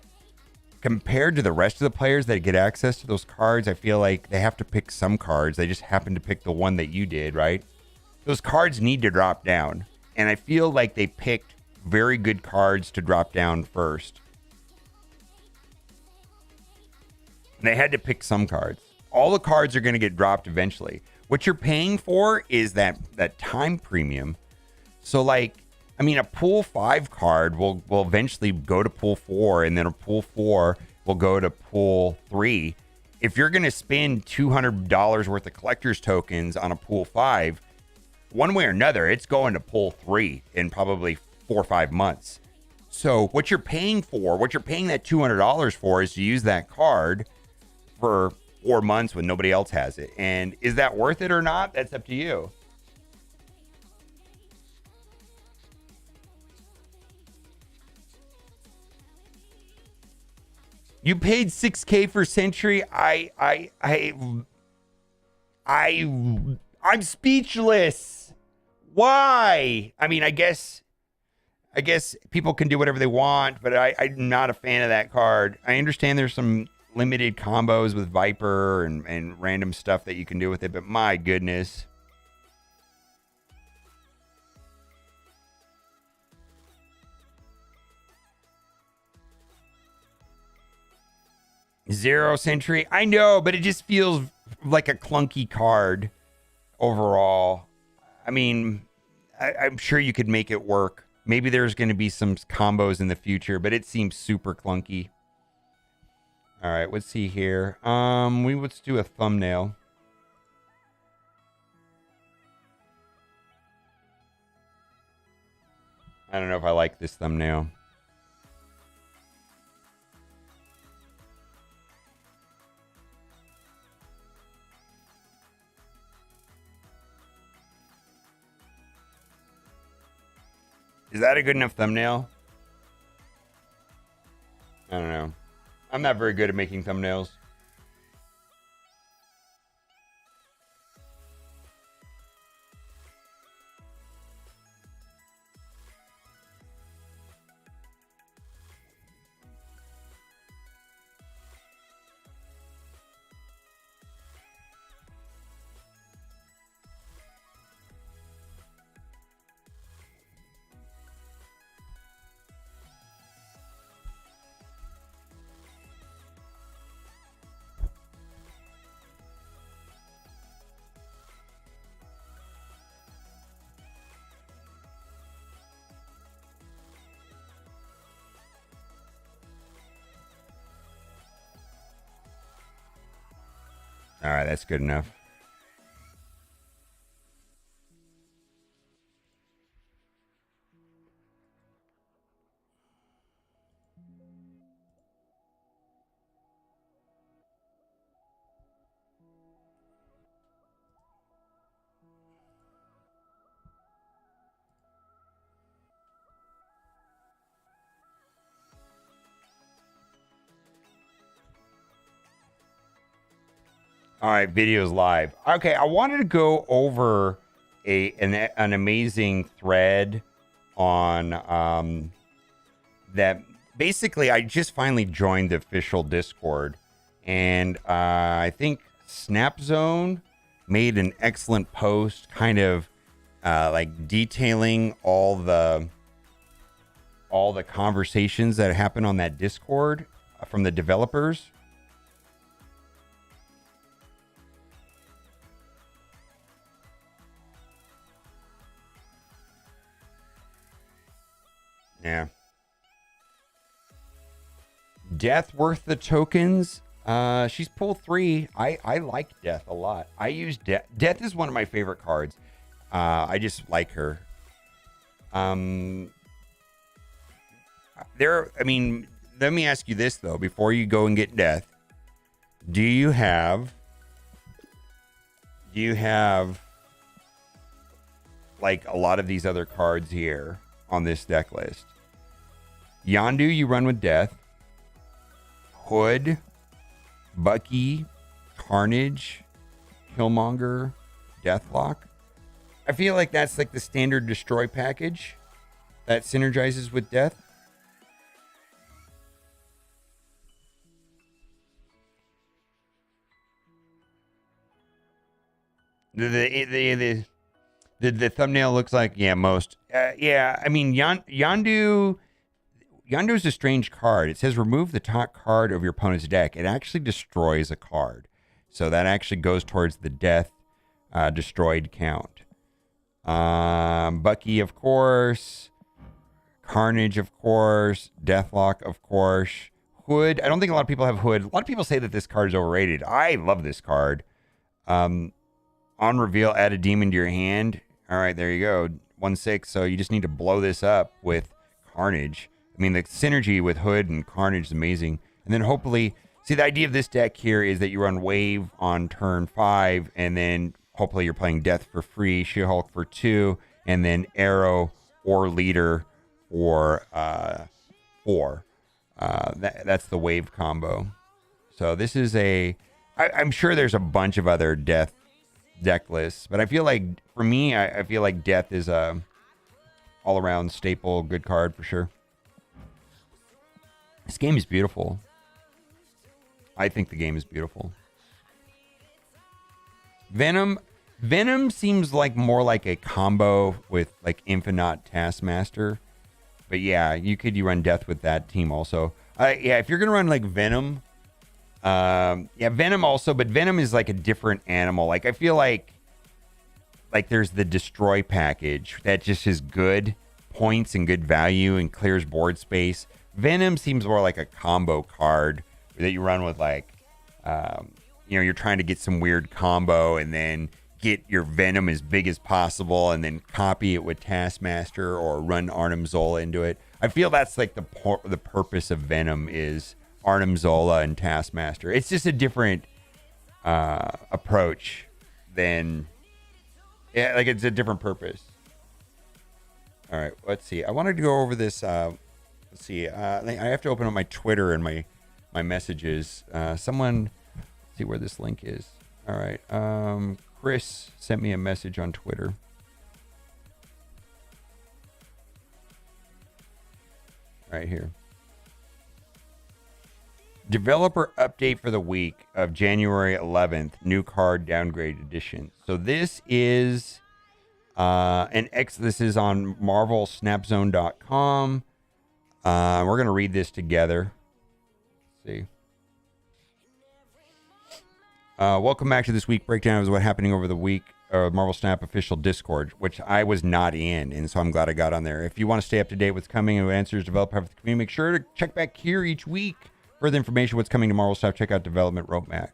compared to the rest of the players that get access to those cards, I feel like they have to pick some cards. They just happen to pick the one that you did, right? Those cards need to drop down. And I feel like they picked very good cards to drop down first. And they had to pick some cards. All the cards are going to get dropped eventually. What you're paying for is that time premium. So, like, I mean, a pool 5 card will eventually go to pool 4, and then a pool 4 will go to pool 3. If you're going to spend $200 worth of collector's tokens on a pool 5, one way or another, it's going to pool 3 in probably 4 or 5 months. So what you're paying that $200 for is to use that card for 4 months when nobody else has it. And is that worth it or not? That's up to you. You paid $6K for Sentry. I'm speechless. Why? I mean, I guess people can do whatever they want, but I'm not a fan of that card. I understand there's some limited combos with Viper and random stuff that you can do with it, but my goodness. Zero Century. I know, but it just feels like a clunky card overall. I mean, I'm sure you could make it work. Maybe there's going to be some combos in the future, but it seems super clunky. All right, let's see here. Let's do a thumbnail. I don't know if I like this thumbnail. Is that a good enough thumbnail? I don't know. I'm not very good at making thumbnails. All right, that's good enough. All right, video's live. Okay, I wanted to go over an amazing thread on that. Basically, I just finally joined the official Discord, and I think Snapzone made an excellent post, kind of like detailing all the conversations that happen on that Discord from the developers. Yeah. Death worth the tokens. She's pulled 3. I like Death a lot. I use Death. Death is one of my favorite cards. I just like her. I mean, let me ask you this though, before you go and get Death. Do you have like a lot of these other cards here on this deck list? Yondu, you run with Death. Hood, Bucky, Carnage, Killmonger, Deathlock. I feel like that's like the standard destroy package that synergizes with Death. The thumbnail looks like, yeah, most. Yeah, I mean, Yondu is a strange card. It says remove the top card of your opponent's deck. It actually destroys a card. So that actually goes towards the death destroyed count. Bucky, of course. Carnage, of course. Deathlock, of course. Hood. I don't think a lot of people have Hood. A lot of people say that this card is overrated. I love this card. On reveal, add a demon to your hand. All right, there you go. 1/6. So you just need to blow this up with Carnage. I mean, the synergy with Hood and Carnage is amazing. And then hopefully, see, the idea of this deck here is that you run Wave on turn 5, and then hopefully you're playing Death for free, She-Hulk for 2, and then Arrow or Leader for 4. That's the Wave combo. So this is I'm sure there's a bunch of other Death deck lists, but I feel like, for me, I feel like Death is a all-around staple, good card for sure. This game is beautiful. I think the game is beautiful. Venom seems like more like a combo with like Infinite Taskmaster. But yeah, you run Death with that team also. Yeah, if you're gonna run like Venom, Yeah, Venom also, but Venom is like a different animal. Like I feel like there's the destroy package that just is good points and good value and clears board space. Venom seems more like a combo card that you run with you're trying to get some weird combo and then get your Venom as big as possible and then copy it with Taskmaster or run Arnim Zola into it. I feel that's like the purpose of Venom is Arnim Zola and Taskmaster. It's just a different approach than... Yeah, like it's a different purpose. All right, let's see. I wanted to go over this. Let's see. I have to open up my Twitter and my messages. Someone, let's see where this link is. All right. Chris sent me a message on Twitter. Right here. Developer update for the week of January 11th, new card downgrade edition. So this is this is on marvelsnapzone.com. We're going to read this together. Let's see. Welcome back to this week breakdown of what's happening over the week. Marvel Snap official Discord, which I was not in, and so I'm glad I got on there. If you want to stay up to date with what's coming and what answers developed by the community, make sure to check back here each week. Further information, what's coming to Marvel Snap, check out Development Roadmap.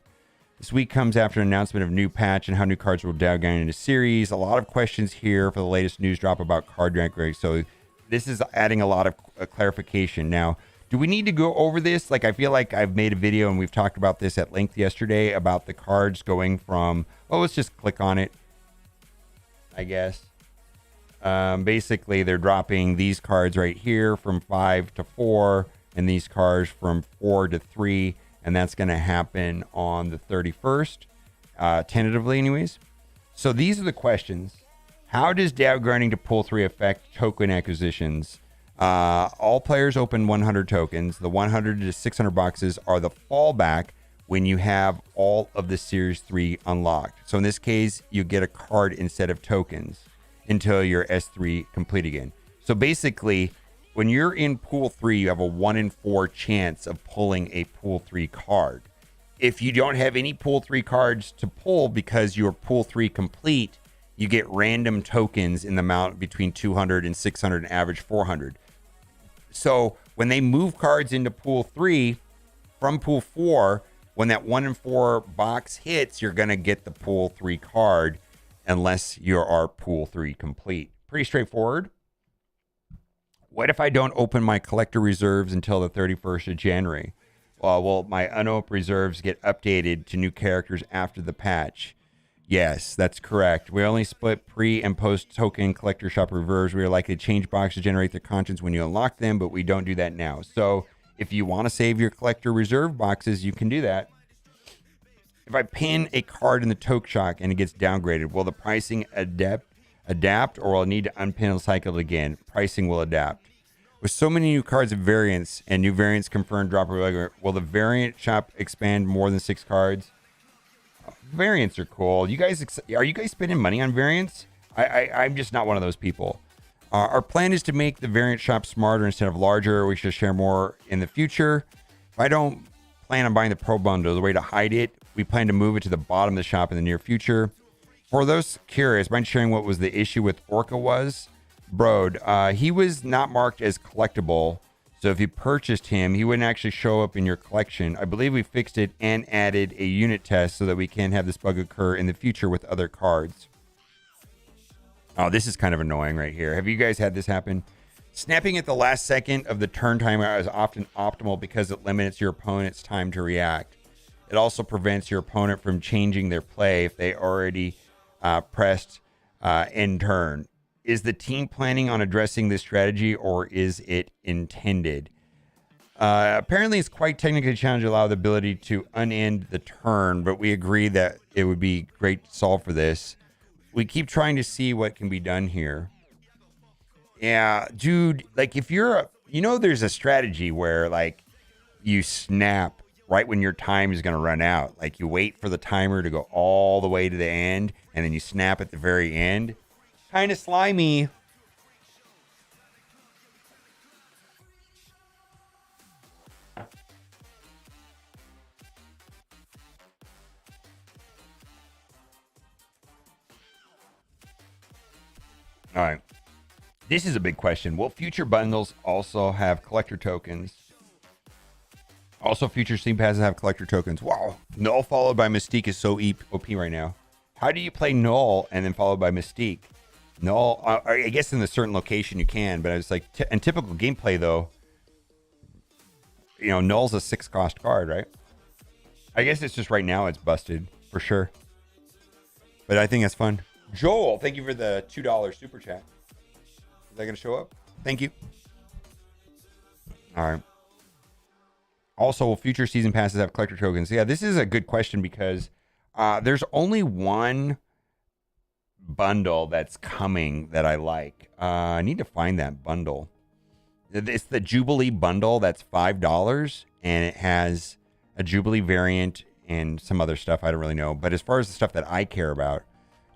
This week comes after an announcement of new patch and how new cards will downgrade into series. A lot of questions here for the latest news drop about card downgrade. So this is adding a lot of clarification. Now, do we need to go over this? Like, I feel like I've made a video and we've talked about this at length yesterday about the cards going from, well, let's just click on it, I guess. Basically, they're dropping these cards right here from 5 to 4 and these cards from 4 to 3. And that's going to happen on the 31st, tentatively anyways. So these are the questions. How does downgrading to pool 3 affect token acquisitions? All players open 100 tokens. The 100 to 600 boxes are the fallback when you have all of the Series 3 unlocked. So in this case, you get a card instead of tokens until your S3 complete again. So basically, when you're in pool 3, you have a 1 in 4 chance of pulling a pool 3 card. If you don't have any pool 3 cards to pull because you're pool 3 complete, you get random tokens in the amount between 200 and 600 and average 400. So when they move cards into pool 3 from pool 4, when that 1 in 4 box hits, you're going to get the pool 3 card unless you are pool 3 complete. Pretty straightforward. What if I don't open my collector reserves until the 31st of January? Well, my unopened reserves get updated to new characters after the patch. Yes, that's correct. We only split pre and post token collector shop reserves. We are likely to change boxes to generate their contents when you unlock them, but we don't do that now. So if you want to save your collector reserve boxes, you can do that. If I pin a card in the toke shock and it gets downgraded, will the pricing adapt, or will I need to unpin and cycle it again? Pricing will adapt. With so many new cards of variants and new variants confirmed drop regular, will the variant shop expand more than 6 cards? Variants are cool. Are you guys spending money on variants? I'm just not one of those people. Our plan is to make the variant shop smarter instead of larger. We should share more in the future. If I don't plan on buying the Pro Bundle, the way to hide it, we plan to move it to the bottom of the shop in the near future. For those curious, mind sharing what was the issue with Orca was? Broad, he was not marked as collectible, so if you purchased him, he wouldn't actually show up in your collection. I believe we fixed it and added a unit test so that we can have this bug occur in the future with other cards. Oh, this is kind of annoying right here. Have you guys had this happen? Snapping at the last second of the turn timer is often optimal because it limits your opponent's time to react. It also prevents your opponent from changing their play if they already pressed end turn. Is the team planning on addressing this strategy, or is it intended? Apparently, it's quite technically challenging to allow the ability to unend the turn, but we agree that it would be great to solve for this. We keep trying to see what can be done here. Yeah, dude, like if you're, there's a strategy where like you snap right when your time is going to run out. Like you wait for the timer to go all the way to the end, and then you snap at the very end. Kind of slimy. All right. This is a big question. Will future bundles also have collector tokens? Also, future Steam passes have collector tokens. Wow. Null followed by Mystique is so OP right now. How do you play Null and then followed by Mystique? Null, I guess in a certain location you can, but it's like, in typical gameplay though, you know, Null's a 6 cost card, right? I guess it's just right now it's busted for sure. But I think that's fun. Joel, thank you for the $2 super chat. Is that going to show up? Thank you. All right. Also, will future season passes have collector tokens? Yeah, this is a good question because there's only one bundle that's coming that I like. I need to find that bundle. It's the Jubilee bundle that's $5, and it has a Jubilee variant and some other stuff I don't really know. But as far as the stuff that I care about,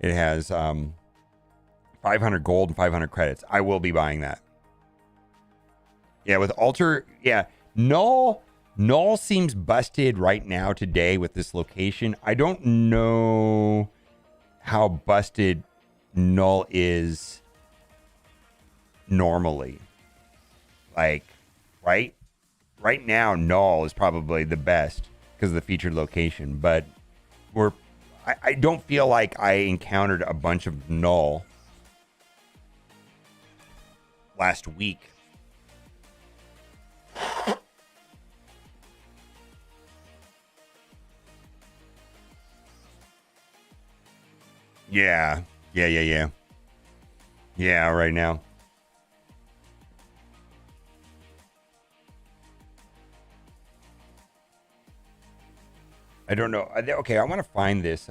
it has 500 gold and 500 credits. I will be buying that. Yeah, with Alter, yeah, Null seems busted right now today with this location. I don't know how busted Null is normally. Like, right now, Null is probably the best because of the featured location. But I don't feel like I encountered a bunch of Null last week. Yeah, right now. I don't know. Okay, I want to find this.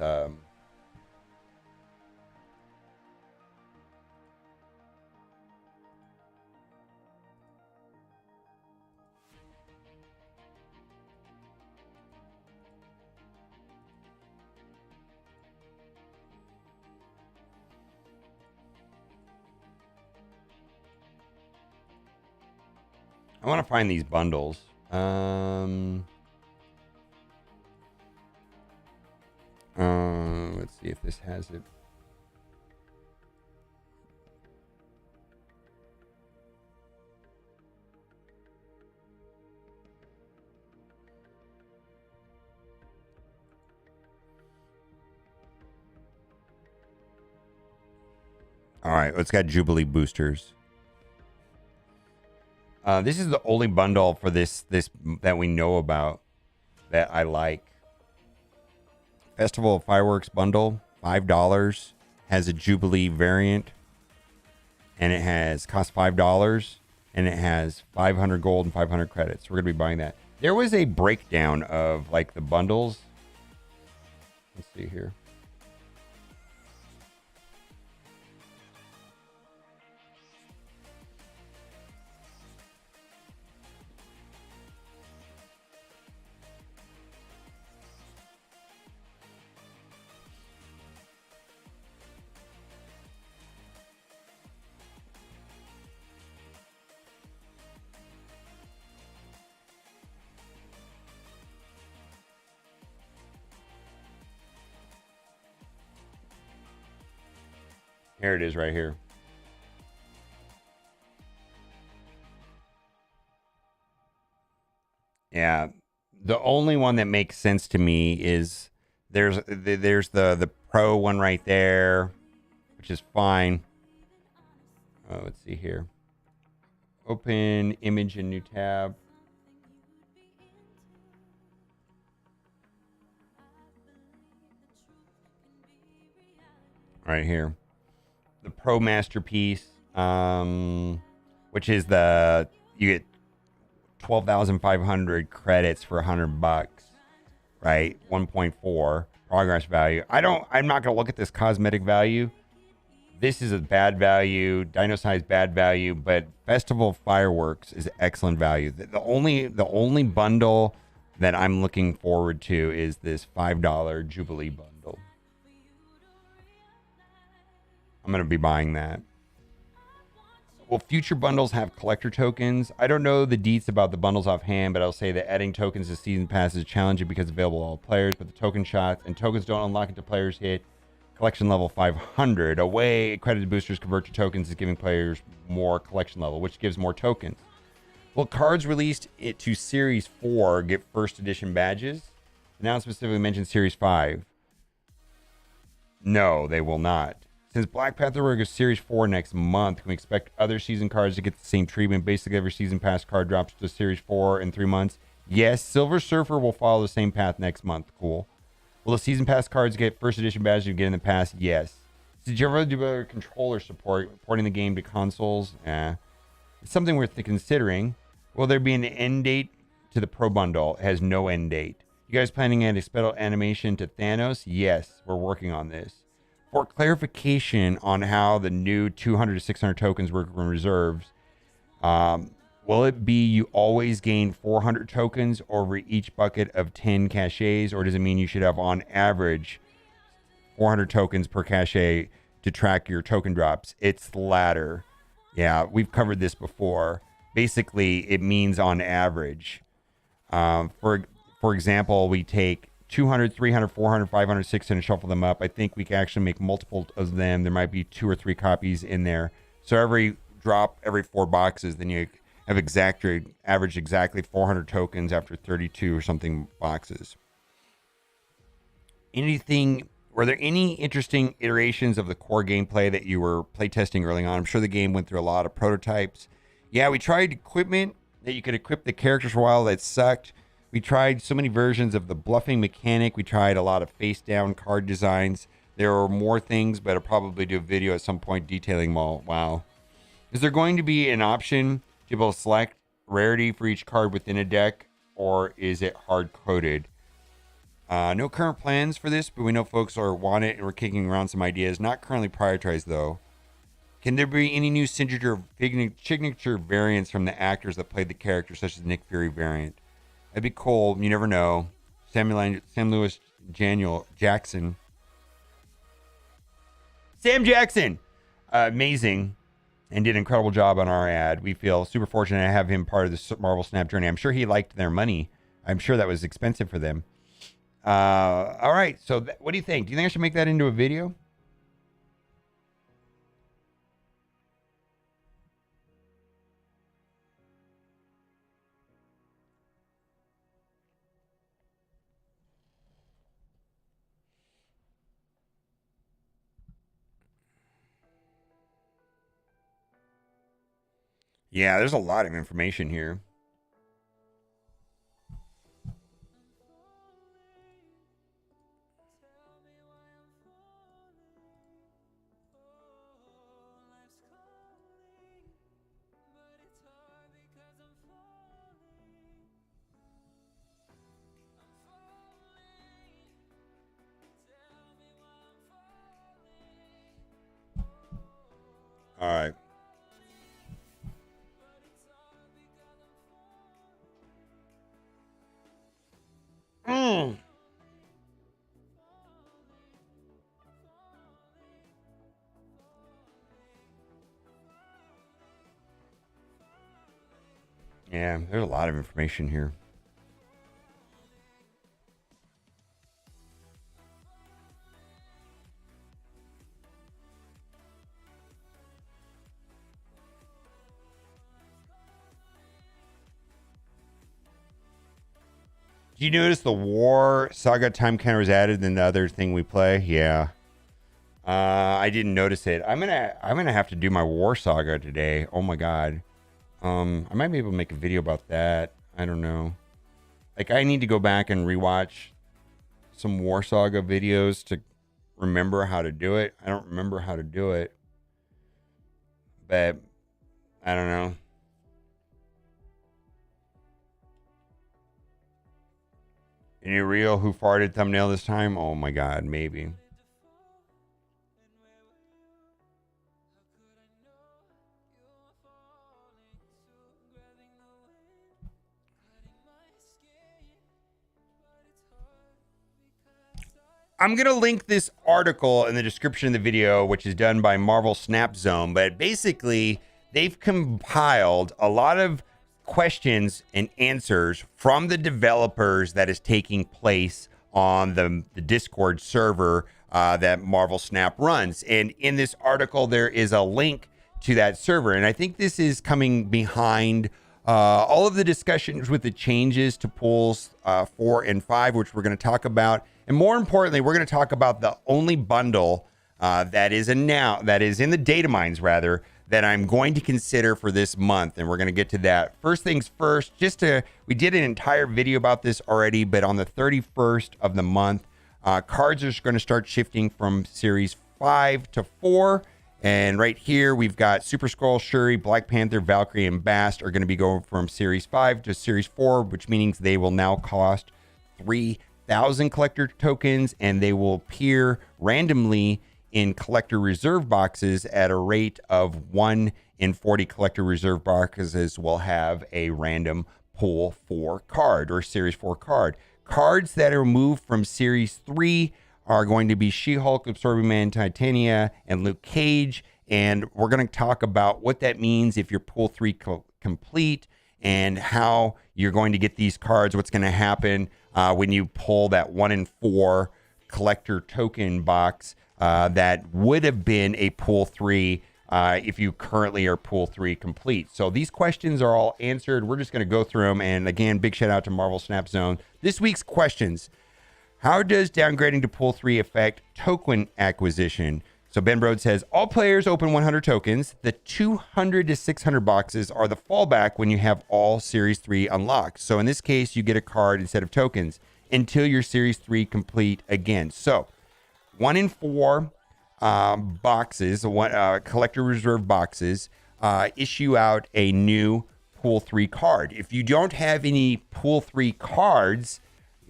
I want to find these bundles. Let's see if this has it. All right, it's got Jubilee boosters. This is the only bundle for this that we know about that I like. Festival of Fireworks bundle, $5, has a Jubilee variant, and it costs $5, and it has 500 gold and 500 credits. We're gonna be buying that. There was a breakdown of like the bundles. Let's see here. Here it is right here. Yeah. The only one that makes sense to me is there's the pro one right there, which is fine. Oh, let's see here. Open image in new tab. Right here. The Pro Masterpiece, which is you get 12,500 credits for $100, right? 1.4 progress value. I'm not gonna look at this cosmetic value. This is a bad value. Dino Size bad value, but Festival of Fireworks is excellent value. The only bundle that I'm looking forward to is this $5 Jubilee bundle. I'm going to be buying that. Will future bundles have collector tokens? I don't know the deets about the bundles offhand, but I'll say that adding tokens to season pass is challenging because it's available to all players, but the token shots and tokens don't unlock until players hit collection level 500. A way accredited boosters convert to tokens is giving players more collection level, which gives more tokens. Will cards released it to Series 4 get first edition badges? Now specifically mentioned Series 5. No, they will not. Since Black Panther will go Series 4 next month, can we expect other season cards to get the same treatment? Basically, every season pass card drops to Series 4 in 3 months. Yes, Silver Surfer will follow the same path next month. Cool. Will the season pass cards get first edition badges you get in the past? Yes. Did you ever do better controller support, porting the game to consoles? It's something worth considering. Will there be an end date to the Pro Bundle? It has no end date. You guys planning on a special animation to Thanos? Yes, we're working on this. For clarification on how the new 200 to 600 tokens work in reserves, will it be you always gain 400 tokens over each bucket of 10 caches, or does it mean you should have on average 400 tokens per cache to track your token drops? It's the latter. Yeah, we've covered this before. Basically, it means on average. For example, we take 200, 300, 400, 500, 600, and shuffle them up. I think we can actually make multiple of them. There might be 2 or 3 copies in there. So every drop, every 4 boxes, then you have average exactly 400 tokens after 32 or something boxes. Were there any interesting iterations of the core gameplay that you were playtesting early on? I'm sure the game went through a lot of prototypes. Yeah, we tried equipment that you could equip the characters for a while that sucked. We tried so many versions of the bluffing mechanic. We tried a lot of face-down card designs. There are more things, but I'll probably do a video at some point detailing them all. Wow. Is there going to be an option to be able to select rarity for each card within a deck, or is it hard-coded? No current plans for this, but we know folks want it, and we're kicking around some ideas. Not currently prioritized, though. Can there be any new signature variants from the actors that played the character, such as Nick Fury variant? That'd be cool. You never know. Sam Lewis Jackson. Sam Jackson! Amazing. And did an incredible job on our ad. We feel super fortunate to have him part of the Marvel Snap journey. I'm sure he liked their money. I'm sure that was expensive for them. All right. So what do you think? Do you think I should make that into a video? Yeah, there's a lot of information here. All right. Yeah, there's a lot of information here. Do you notice the War Saga time counter was added in the other thing we play? Yeah. I didn't notice it. I'm gonna have to do my War Saga today. Oh my god. I might be able to make a video about that. I don't know. Like, I need to go back and rewatch some War Saga videos to remember how to do it. I don't remember how to do it. But I don't know. Any real who farted thumbnail this time? Oh my god, maybe. I'm going to link this article in the description of the video, which is done by Marvel Snap Zone. But basically, they've compiled a lot of questions and answers from the developers that is taking place on the Discord server that Marvel Snap runs. And in this article, there is a link to that server. And I think this is coming behind all of the discussions with the changes to pools 4 and 5, which we're going to talk about. And more importantly, we're going to talk about the only bundle that is in the data mines, rather, that I'm going to consider for this month. And we're going to get to that. First things first, we did an entire video about this already, but on the 31st of the month, cards are going to start shifting from Series 5 to 4. And right here, we've got Super Skrull, Shuri, Black Panther, Valkyrie, and Bast are going to be going from Series 5 to Series 4, which means they will now cost 3,000 collector tokens, and they will appear randomly in collector reserve boxes at a rate of 1 in 40 collector reserve boxes will have a random pool 4 card or Series 4 card. Cards that are moved from Series 3 are going to be She-Hulk, Absorbing Man, Titania, and Luke Cage. And we're going to talk about what that means if you're pool 3 complete and how you're going to get these cards, what's going to happen when you pull that 1 in 4 collector token box that would have been a pool 3 if you currently are pool 3 complete. So these questions are all answered. We're just going to go through them. And again, big shout out to Marvel Snap Zone. This week's questions. How does downgrading to pool 3 affect token acquisition? So Ben Brode says, all players open 100 tokens. The 200 to 600 boxes are the fallback when you have all Series 3 unlocked. So in this case, you get a card instead of tokens until your Series 3 complete again. So 1 in 4 boxes, collector reserve boxes, issue out a new pool 3 card. If you don't have any pool 3 cards,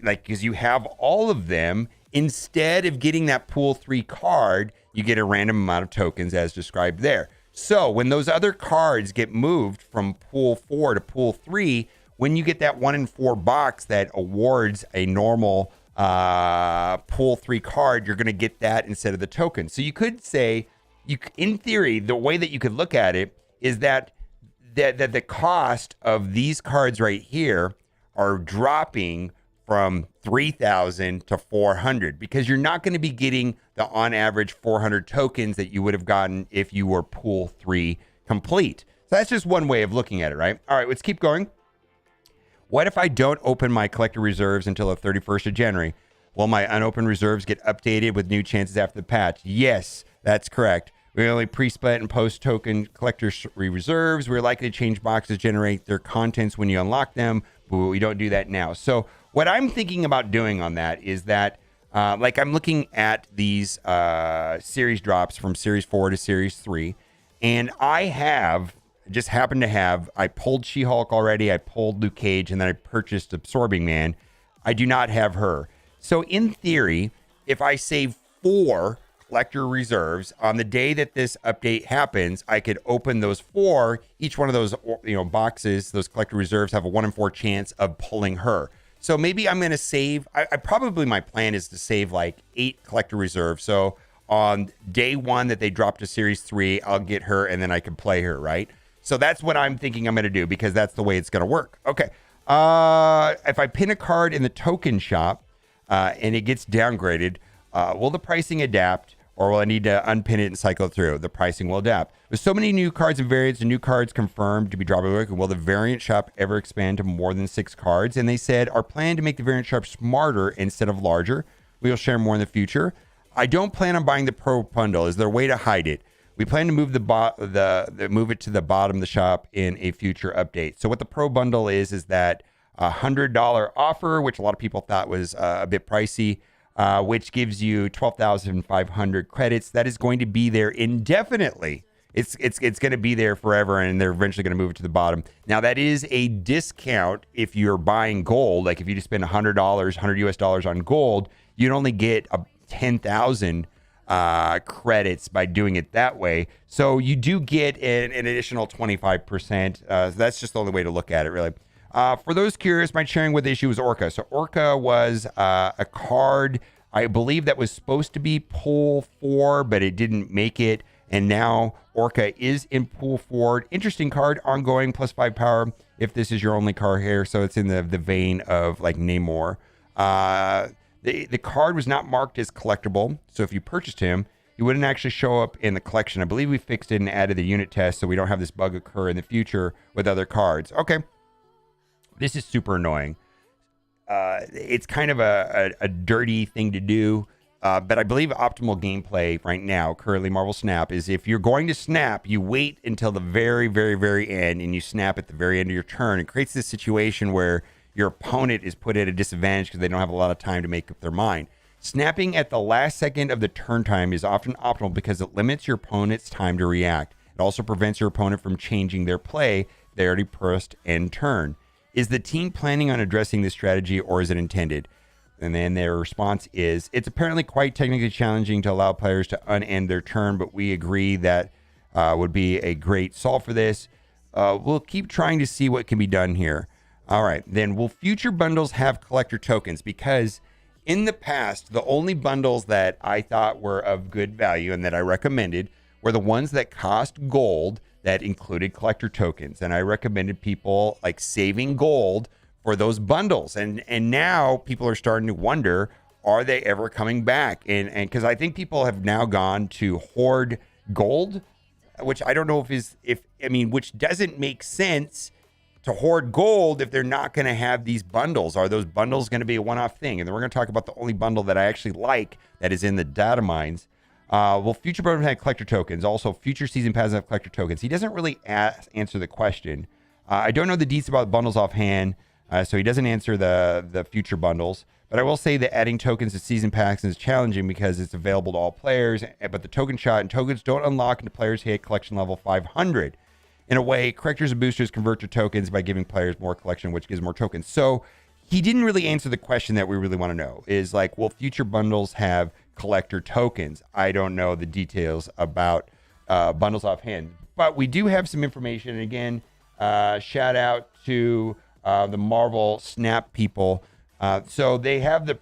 because you have all of them, instead of getting that pool 3 card, you get a random amount of tokens as described there. So when those other cards get moved from pool 4 to pool 3, when you get that 1 in 4 box that awards a normal pool 3 card, you're going to get that instead of the token. So you could say, in theory, the way that you could look at it is that the cost of these cards right here are dropping from 3,000 to 400 because you're not going to be getting the on average 400 tokens that you would have gotten if you were pool 3 complete. So that's just one way of looking at it, right? All right, let's keep going. What if I don't open my collector reserves until the 31st of January? Will my unopened reserves get updated with new chances after the patch? Yes, that's correct. We only pre-split and post-token collector reserves. We're likely to change boxes, generate their contents when you unlock them, but we don't do that now. So what I'm thinking about doing on that is that, I'm looking at these series drops from Series 4 to Series 3, and I pulled She-Hulk already, I pulled Luke Cage, and then I purchased Absorbing Man. I do not have her. So in theory, if I save 4 collector reserves on the day that this update happens, I could open those 4. Each one of those boxes, those collector reserves, have a 1 in 4 chance of pulling her. So maybe I'm going to save, my plan is to save 8 collector reserves. So on day 1 that they drop to Series 3, I'll get her and then I can play her, right? So that's what I'm thinking I'm going to do because that's the way it's going to work. Okay. If I pin a card in the token shop and it gets downgraded, will the pricing adapt or will I need to unpin it and cycle it through? The pricing will adapt. With so many new cards and variants and new cards confirmed to be dropping, will the variant shop ever expand to more than 6 cards? And they said, our plan to make the variant shop smarter instead of larger. We will share more in the future. I don't plan on buying the Pro bundle. Is there a way to hide it? We plan to move move it to the bottom of the shop in a future update. So what the Pro bundle is that $100 offer, which a lot of people thought was a bit pricey, which gives you 12,500 credits. That is going to be there indefinitely. It's going to be there forever, and they're eventually going to move it to the bottom. Now, that is a discount if you're buying gold. Like if you just spend $100, $100 US dollars on gold, you'd only get 10,000 credits by doing it that way. So you do get an additional 25%. That's just the only way to look at it, really. For those curious, my sharing with the issue was Orca. So Orca was a card, I believe, that was supposed to be pool 4, but it didn't make it. And now Orca is in pool 4. Interesting card, ongoing, +5 power, if this is your only card here. So it's in the vein of like Namor. The card was not marked as collectible, so if you purchased him, he wouldn't actually show up in the collection. I believe we fixed it and added the unit test so we don't have this bug occur in the future with other cards. Okay. This is super annoying. It's kind of a dirty thing to do, but I believe optimal gameplay right now, currently Marvel Snap, is if you're going to snap, you wait until the very, very, very end, and you snap at the very end of your turn. It creates this situation where your opponent is put at a disadvantage because they don't have a lot of time to make up their mind. Snapping at the last second of the turn time is often optimal because it limits your opponent's time to react. It also prevents your opponent from changing their play if they already pressed end turn. Is the team planning on addressing this strategy, or is it intended? And then their response is, it's apparently quite technically challenging to allow players to unend their turn, but we agree that would be a great solve for this. We'll keep trying to see what can be done here. All right, then will future bundles have collector tokens? Because in the past, the only bundles that I thought were of good value and that I recommended were the ones that cost gold that included collector tokens. And I recommended people like saving gold for those bundles. And now people are starting to wonder, are they ever coming back? And because I think people have now gone to hoard gold, which I don't know which doesn't make sense to hoard gold if they're not going to have these bundles. Are those bundles going to be a one-off thing? And then we're going to talk about the only bundle that I actually like that is in the data mines. Will future bundles have collector tokens? Also, future season passes have collector tokens. He doesn't really answer the question. I don't know the deets about bundles offhand, so he doesn't answer the future bundles. But I will say that adding tokens to season packs is challenging because it's available to all players, but the token shot and tokens don't unlock until players hit collection level 500. In a way, collectors and boosters convert to tokens by giving players more collection, which gives more tokens. So he didn't really answer the question that we really want to know, is like, will future bundles have collector tokens? I don't know the details about bundles offhand, but we do have some information. And again, shout out to the Marvel Snap people. So they have the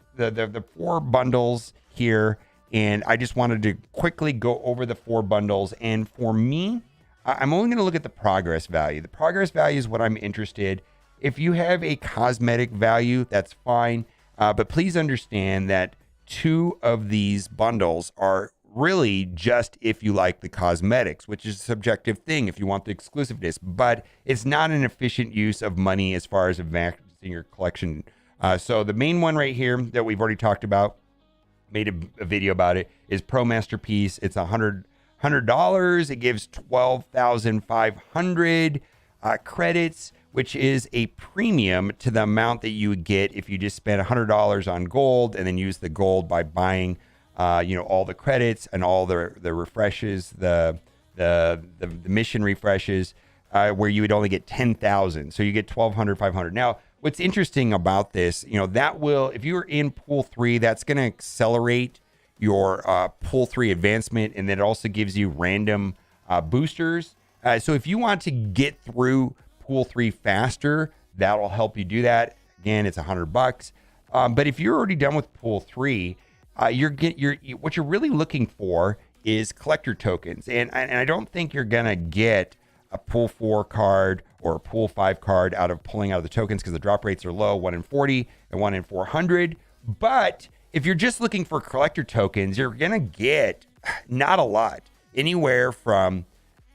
4 bundles here, and I just wanted to quickly go over the 4 bundles. And for me, I'm only going to look at the progress value. The progress value is what I'm interested. If you have a cosmetic value, that's fine. But please understand that 2 of these bundles are really just if you like the cosmetics, which is a subjective thing if you want the exclusiveness. But it's not an efficient use of money as far as advancing your collection. So the main one right here that we've already talked about, made a video about it, is Pro Masterpiece. It's $100. It gives 12,500 credits, which is a premium to the amount that you would get if you just spent $100 on gold and then use the gold by buying, all the credits and all the refreshes, the mission refreshes, where you would only get 10,000. So you get 1,200, Now, what's interesting about this, that will, if you're in pool 3, that's going to accelerate your pool 3 advancement, and then it also gives you random boosters. So if you want to get through pool 3 faster, that'll help you do that. Again, it's $100. But if you're already done with pool 3, what you're really looking for is collector tokens, and I don't think you're gonna get a pool 4 card or a pool 5 card out of pulling out of the tokens because the drop rates are low, 1 in 40 and 1 in 400. But if you're just looking for collector tokens, you're going to get not a lot, anywhere from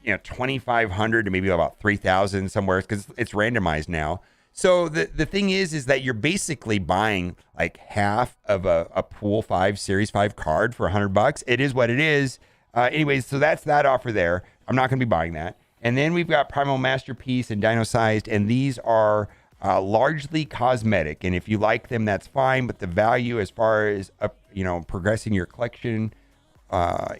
2,500 to maybe about 3,000 somewhere, because it's randomized now. So the thing is that you're basically buying like half of a pool 5 series 5 card for $100. It is what it is. Anyways, so that's that offer there. I'm not going to be buying that. And then we've got Primal Masterpiece and Dino Sized, and these are largely cosmetic. And if you like them, that's fine. But the value as far as progressing your collection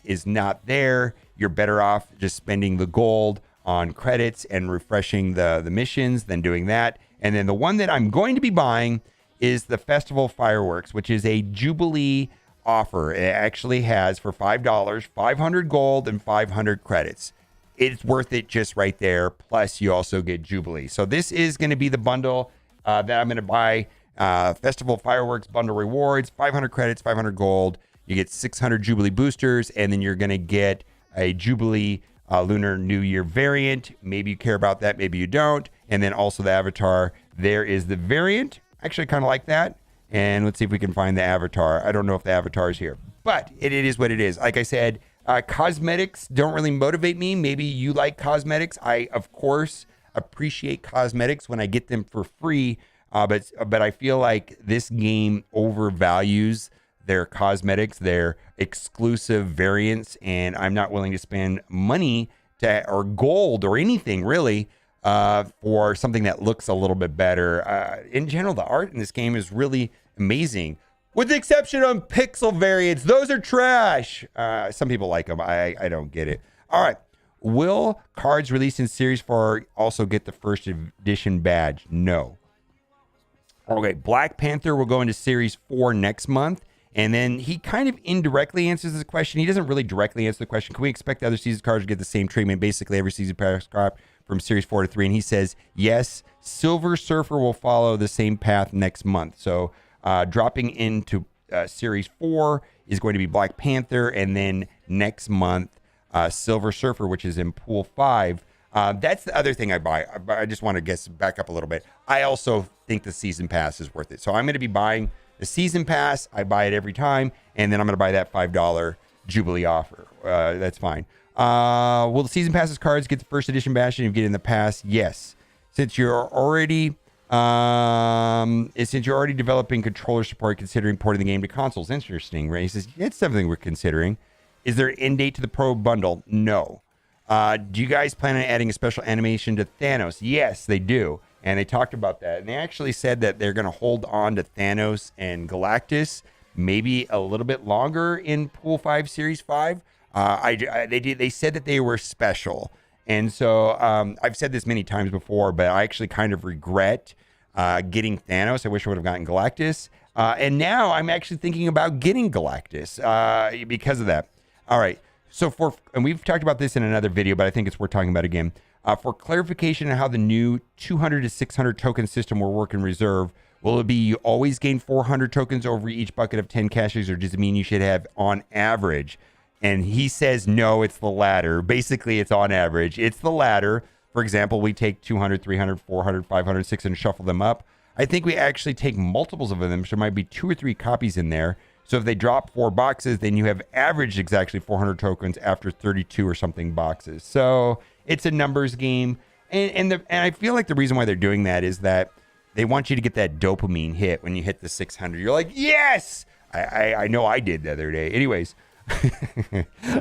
is not there. You're better off just spending the gold on credits and refreshing the missions than doing that. And then the one that I'm going to be buying is the Festival Fireworks, which is a Jubilee offer. It actually has for $5, 500 gold and 500 credits. It's worth it just right there. Plus, you also get Jubilee. So this is going to be the bundle that I'm going to buy. Festival Fireworks Bundle Rewards, 500 credits, 500 gold. You get 600 Jubilee boosters, and then you're going to get a Jubilee Lunar New Year variant. Maybe you care about that, maybe you don't. And then also the avatar. There is the variant. Actually, kind of like that. And let's see if we can find the avatar. I don't know if the avatar is here, but it is what it is. Like I said, cosmetics don't really motivate me. Maybe you like cosmetics. I, of course, appreciate cosmetics when I get them for free. But I feel like this game overvalues their cosmetics, their exclusive variants, and I'm not willing to spend money or gold or anything really for something that looks a little bit better. In general, the art in this game is really amazing, with the exception of pixel variants. Those are trash. Some people like them. I don't get it. All right. Will cards released in Series 4 also get the first edition badge? No. Okay, Black Panther will go into Series 4 next month. And then he kind of indirectly answers this question. He doesn't really directly answer the question. Can we expect the other season cards to get the same treatment? Basically, every season pass card from Series 4 to 3. And he says, yes, Silver Surfer will follow the same path next month. So dropping into Series 4 is going to be Black Panther. And then next month, Silver Surfer, which is in Pool 5. That's the other thing I buy. I just want to back up a little bit. I also think the season pass is worth it. So I'm going to be buying the season pass. I buy it every time, and then I'm going to buy that $5 Jubilee offer. That's fine. Will the season passes cards get the first edition badge and you get in the pass? Yes. Since you're already developing controller support, considering porting the game to consoles. Interesting, right? He says it's something we're considering. Is there an end date to the Pro bundle? No. Do you guys plan on adding a special animation to Thanos? Yes, they do. And they talked about that. And they actually said that they're going to hold on to Thanos and Galactus maybe a little bit longer in Pool 5 Series 5. They said that they were special. And so I've said this many times before, but I actually kind of regret getting Thanos. I wish I would have gotten Galactus. And now I'm actually thinking about getting Galactus because of that. All right. So and we've talked about this in another video, but I think it's worth talking about again. For clarification on how the new 200 to 600 token system will work in reserve, will it be you always gain 400 tokens over each bucket of 10 caches, or does it mean you should have on average? And he says, no, it's the latter. Basically, it's on average. It's the latter. For example, we take 200, 300, 400, 500, 600, shuffle them up. I think we actually take multiples of them. So there might be 2 or 3 copies in there. So if they drop 4 boxes, then you have averaged exactly 400 tokens after 32 or something boxes. So it's a numbers game. And I feel like the reason why they're doing that is that they want you to get that dopamine hit when you hit the 600. You're like, yes! I know I did the other day. Anyways,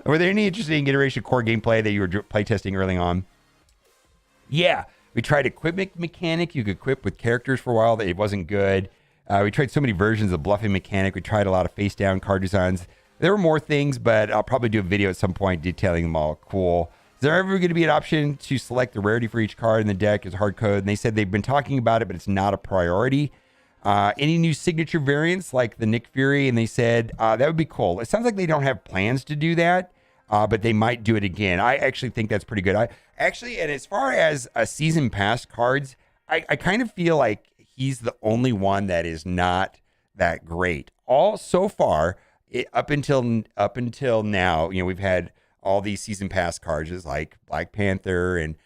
were there any interesting iteration core gameplay that you were playtesting early on? Yeah, we tried equipment mechanic. You could equip with characters for a while. It wasn't good. We tried so many versions of bluffing mechanic. We tried a lot of face down card designs. There were more things, but I'll probably do a video at some point detailing them all. Cool. Is there ever going to be an option to select the rarity for each card in the deck as hard code? And they said they've been talking about it, but it's not a priority. Any new signature variants like the Nick Fury? And they said that would be cool. It sounds like they don't have plans to do that, but they might do it again. I actually think that's pretty good. And as far as season pass cards, I kind of feel like he's the only one that is not that great. So far, up until now, we've had all these season pass cards like Black Panther and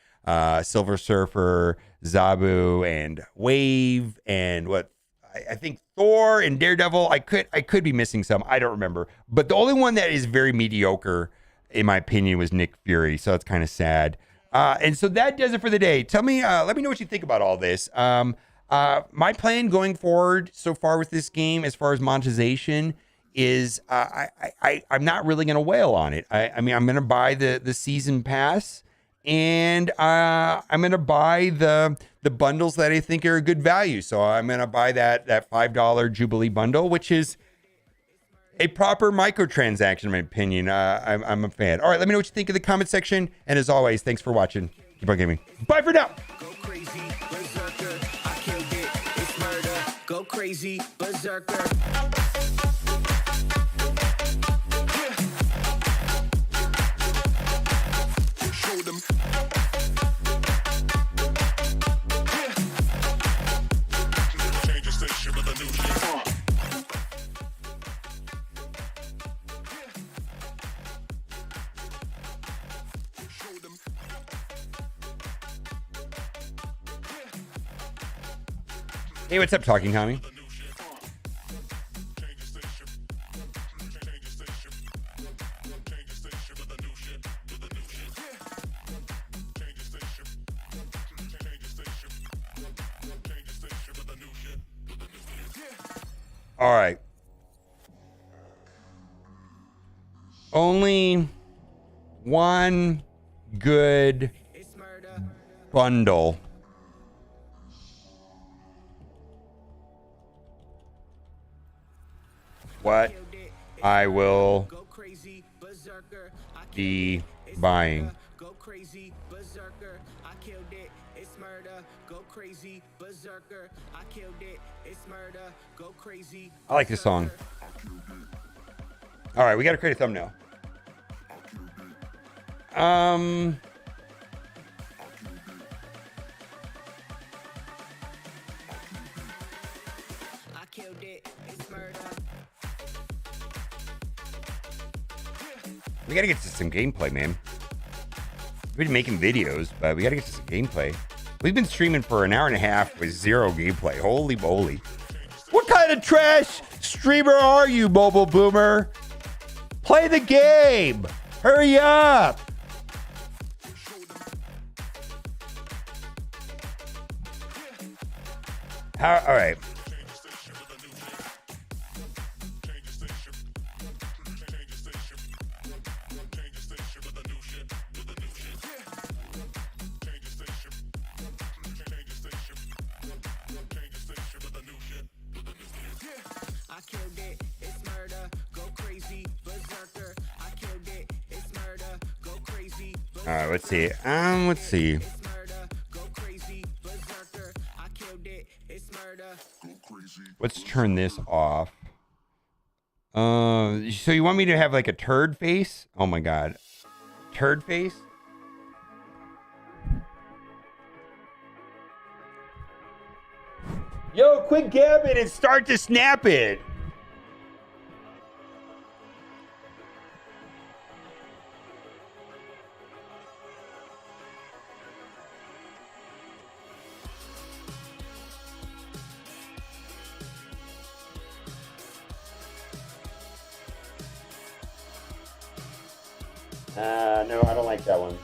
Silver Surfer, Zabu, and Wave, and I think Thor and Daredevil. I could be missing some. I don't remember. But the only one that is very mediocre, in my opinion, was Nick Fury. So it's kind of sad. And so that does it for the day. Let me know what you think about all this. My plan going forward so far with this game, as far as monetization, is I'm not really going to wail on it. I mean, I'm going to buy the season pass, and I'm going to buy the bundles that I think are a good value. So I'm going to buy that $5 Jubilee bundle, which is a proper microtransaction, in my opinion. I'm a fan. All right, let me know what you think in the comment section. And as always, thanks for watching. Keep on gaming. Bye for now. Go crazy, berserker. Show them. Change the station with a new shit. Show them. Hey, what's up, Talking Tommy? All right. Only one good bundle. What I will be buying. I like this song. All right, we got to create a thumbnail. We got to get to some gameplay, man. We've been making videos, but we got to get to some gameplay. We've been streaming for an hour and a half with zero gameplay. Holy moly. What kind of trash streamer are you, mobile boomer? Play the game. Hurry up. All right. All right, let's see. Let's see. Let's turn this off. So you want me to have like a turd face? Oh my god. Turd face? Yo, quit gabbing and start to snap it. No, I don't like that one.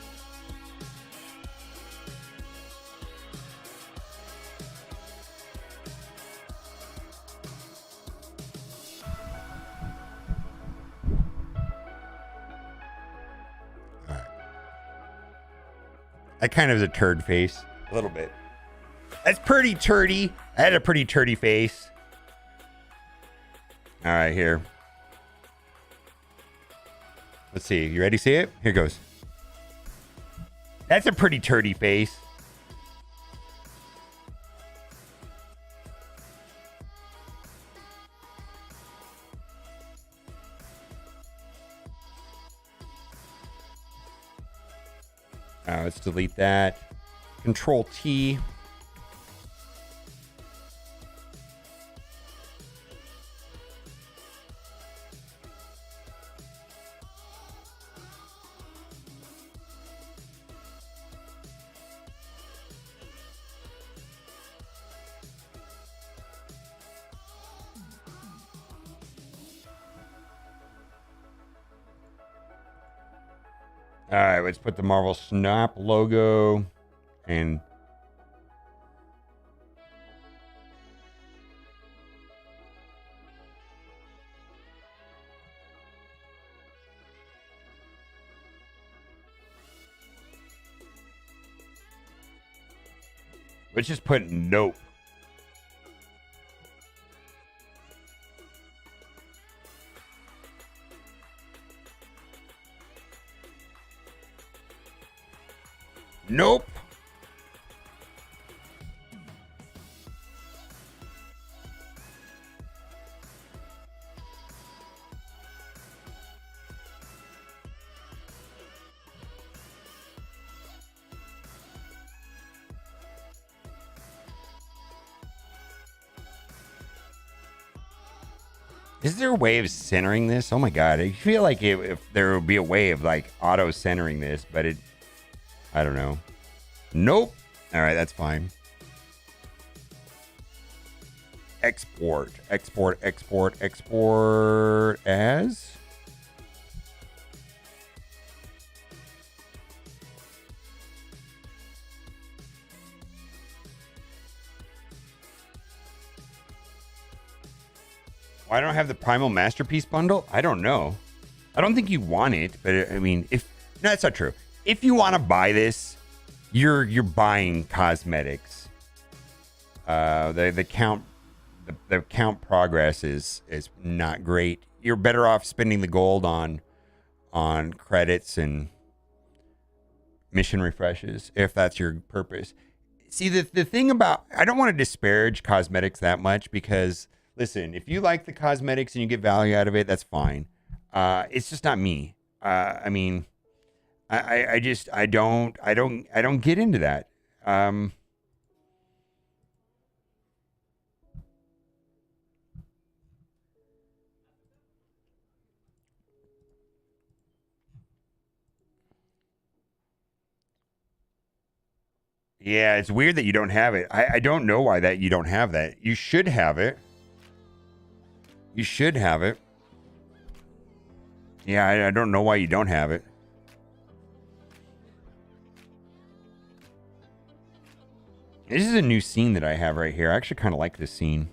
All right. That kind of is a turd face. A little bit. That's pretty turdy. I had a pretty turdy face. All right, here. Let's see. You ready to see it? Here goes. That's a pretty turdy face. Let's delete that. Control T. All right, let's put the Marvel Snap logo and let's just put nope. Nope. Is there a way of centering this? Oh my god, I feel like if there would be a way of like auto centering this, but it, I don't know. Nope. All right, that's fine. Export, export, export, export as. Why don't I have the Primal Masterpiece bundle? I don't know. I don't think you want it, but I mean, if no, that's not true. If you want to buy this, you're buying cosmetics. The count progress is not great. You're better off spending the gold on credits and mission refreshes if that's your purpose. See, the thing about, I don't want to disparage cosmetics that much because listen, if you like the cosmetics and you get value out of it, that's fine. It's just not me. I mean, I don't get into that. Yeah, it's weird that you don't have it. I don't know why that you don't have that. You should have it. You should have it. Yeah, I don't know why you don't have it. This is a new scene that I have right here. I actually kind of like this scene.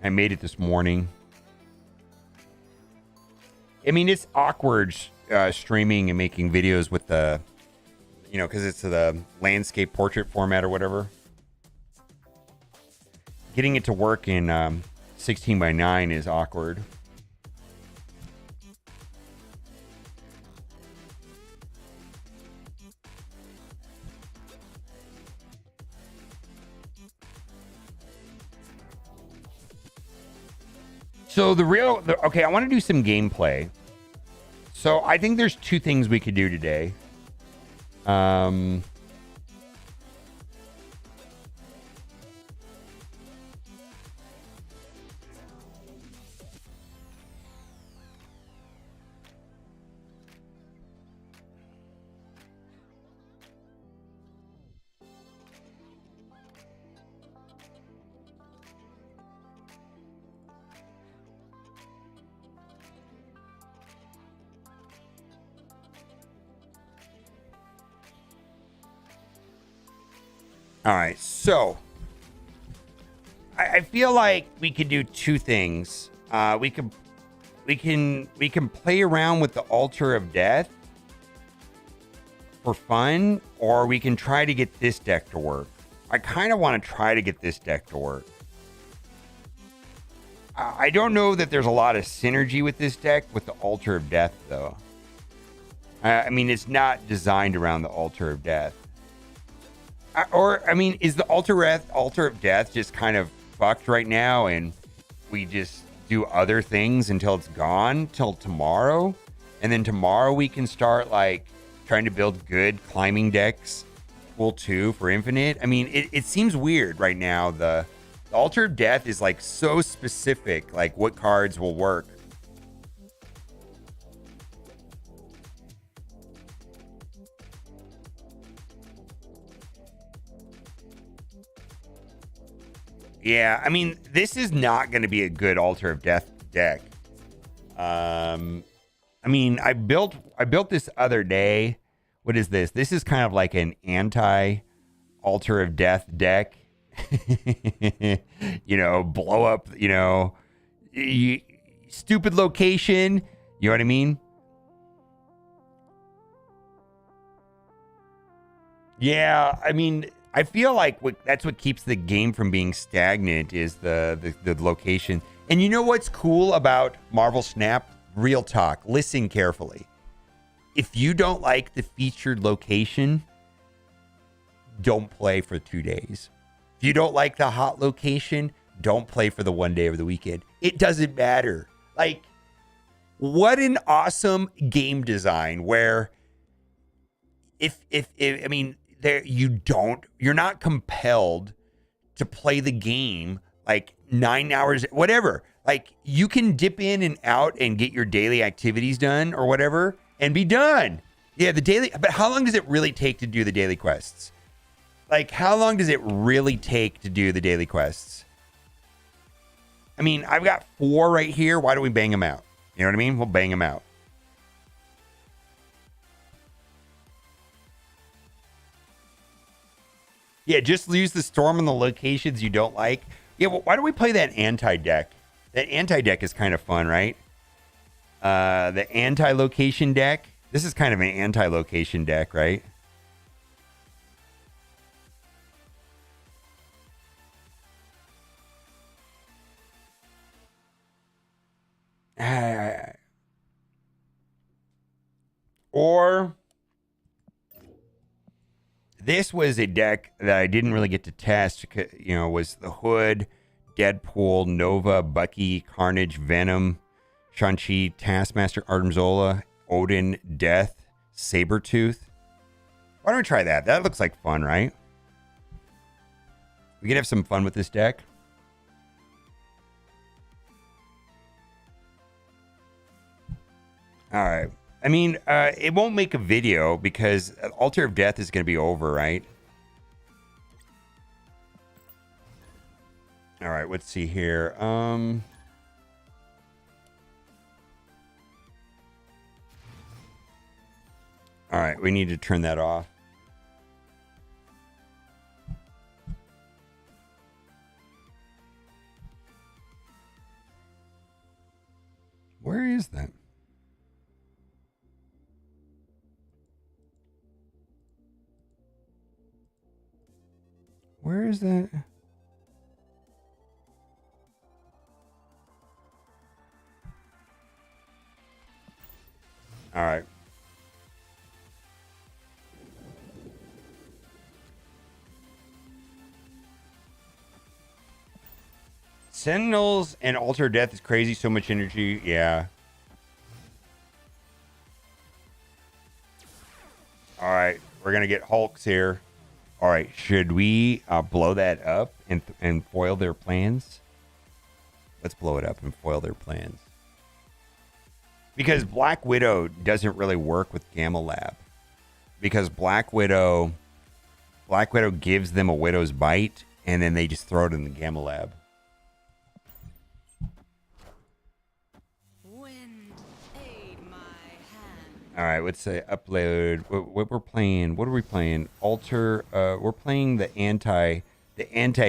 I made it this morning. I mean, it's awkward streaming and making videos with the, you know, because it's the landscape portrait format or whatever. Getting it to work in 16:9 is awkward. So okay, I want to do some gameplay. So I think there's two things we could do today. All right, so I feel like we could do two things. We can play around with the Altar of Death for fun, or we can try to get this deck to work. I kind of want to try to get this deck to work. I don't know that there's a lot of synergy with this deck with the Altar of Death, though. I mean, it's not designed around the Altar of Death. Or, I mean, is the Altar of Death just kind of fucked right now and we just do other things until it's gone till tomorrow? And then tomorrow we can start, like, trying to build good climbing decks, Pool 2 for Infinite? I mean, it seems weird right now. The Altar of Death is, like, so specific, like, what cards will work. Yeah, I mean, this is not going to be a good Altar of Death deck. I mean, I built this other day. What is this? This is kind of like an anti Altar of Death deck. You know, blow up, you know, stupid location. You know what I mean? Yeah, I mean, I feel like that's what keeps the game from being stagnant is the location. And you know what's cool about Marvel Snap? Real talk. Listen carefully. If you don't like the featured location, don't play for 2 days. If you don't like the hot location, don't play for the 1 day of the weekend. It doesn't matter. Like, what an awesome game design where if I mean, you're not compelled to play the game like 9 hours, whatever. Like, you can dip in and out and get your daily activities done or whatever and be done. Yeah, but how long does it really take to do the daily quests? Like, how long does it really take to do the daily quests? I mean, I've got 4 right here. Why don't we bang them out? You know what I mean? We'll bang them out. Yeah, just use the storm on the locations you don't like. Yeah, well, why don't we play that anti-deck? That anti-deck is kind of fun, right? The anti-location deck. This is kind of an anti-location deck, right? Or this was a deck that I didn't really get to test. You know, was the Hood, Deadpool, Nova, Bucky, Carnage, Venom, Shang-Chi, Taskmaster, Artem Zola, Odin, Death, Sabretooth. Why don't we try that? That looks like fun, right? We can have some fun with this deck. All right. I mean, it won't make a video because Altar of Death is going to be over, right? All right, let's see here. All right, we need to turn that off. Where is that? Where is that? All right. Sentinels and Altar Death is crazy. So much energy. Yeah. All right. We're going to get Hulks here. All right. Should we blow that up and foil their plans? Let's blow it up and foil their plans. Because Black Widow doesn't really work with Gamma Lab. Because Black Widow gives them a Widow's Bite, and then they just throw it in the Gamma Lab. All right, let's say upload. What we're playing? What are we playing? Alter. We're playing the anti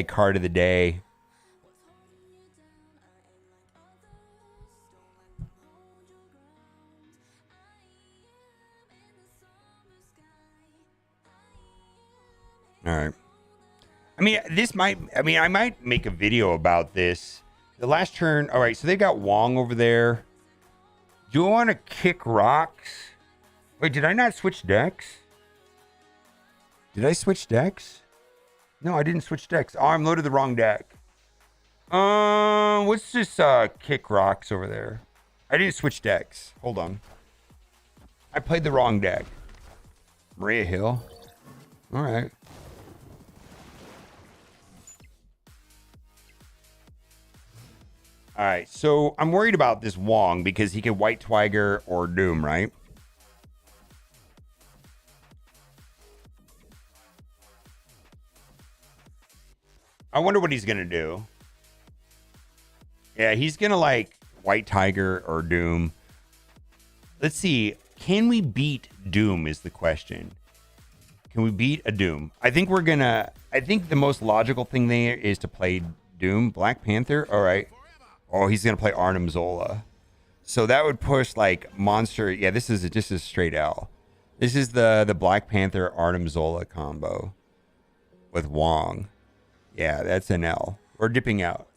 card of the day. All right. I mean, I might make a video about this. The last turn. All right, so they got Wong over there. Do you want to kick rocks? Wait, did I not switch decks? Did I switch decks? No, I didn't switch decks. Oh, I'm loaded the wrong deck. What's this kick rocks over there? I didn't switch decks. Hold on. I played the wrong deck. Maria Hill. All right. All right, so I'm worried about this Wong because he can White Twiger or Doom, right? I wonder what he's going to do. Yeah, he's going to like White Tiger or Doom. Let's see. Can we beat Doom is the question. Can we beat a Doom? I think the most logical thing there is to play Doom. Black Panther? All right. Oh, he's going to play Arnim Zola. So that would push like Monster. Yeah, this is just a straight L. This is the Black Panther Arnim Zola combo with Wong. Yeah, that's an L. We're dipping out.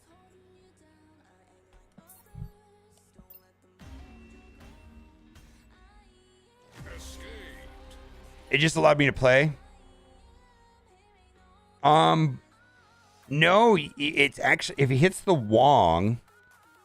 It just allowed me to play. No, it's actually if he hits the Wong,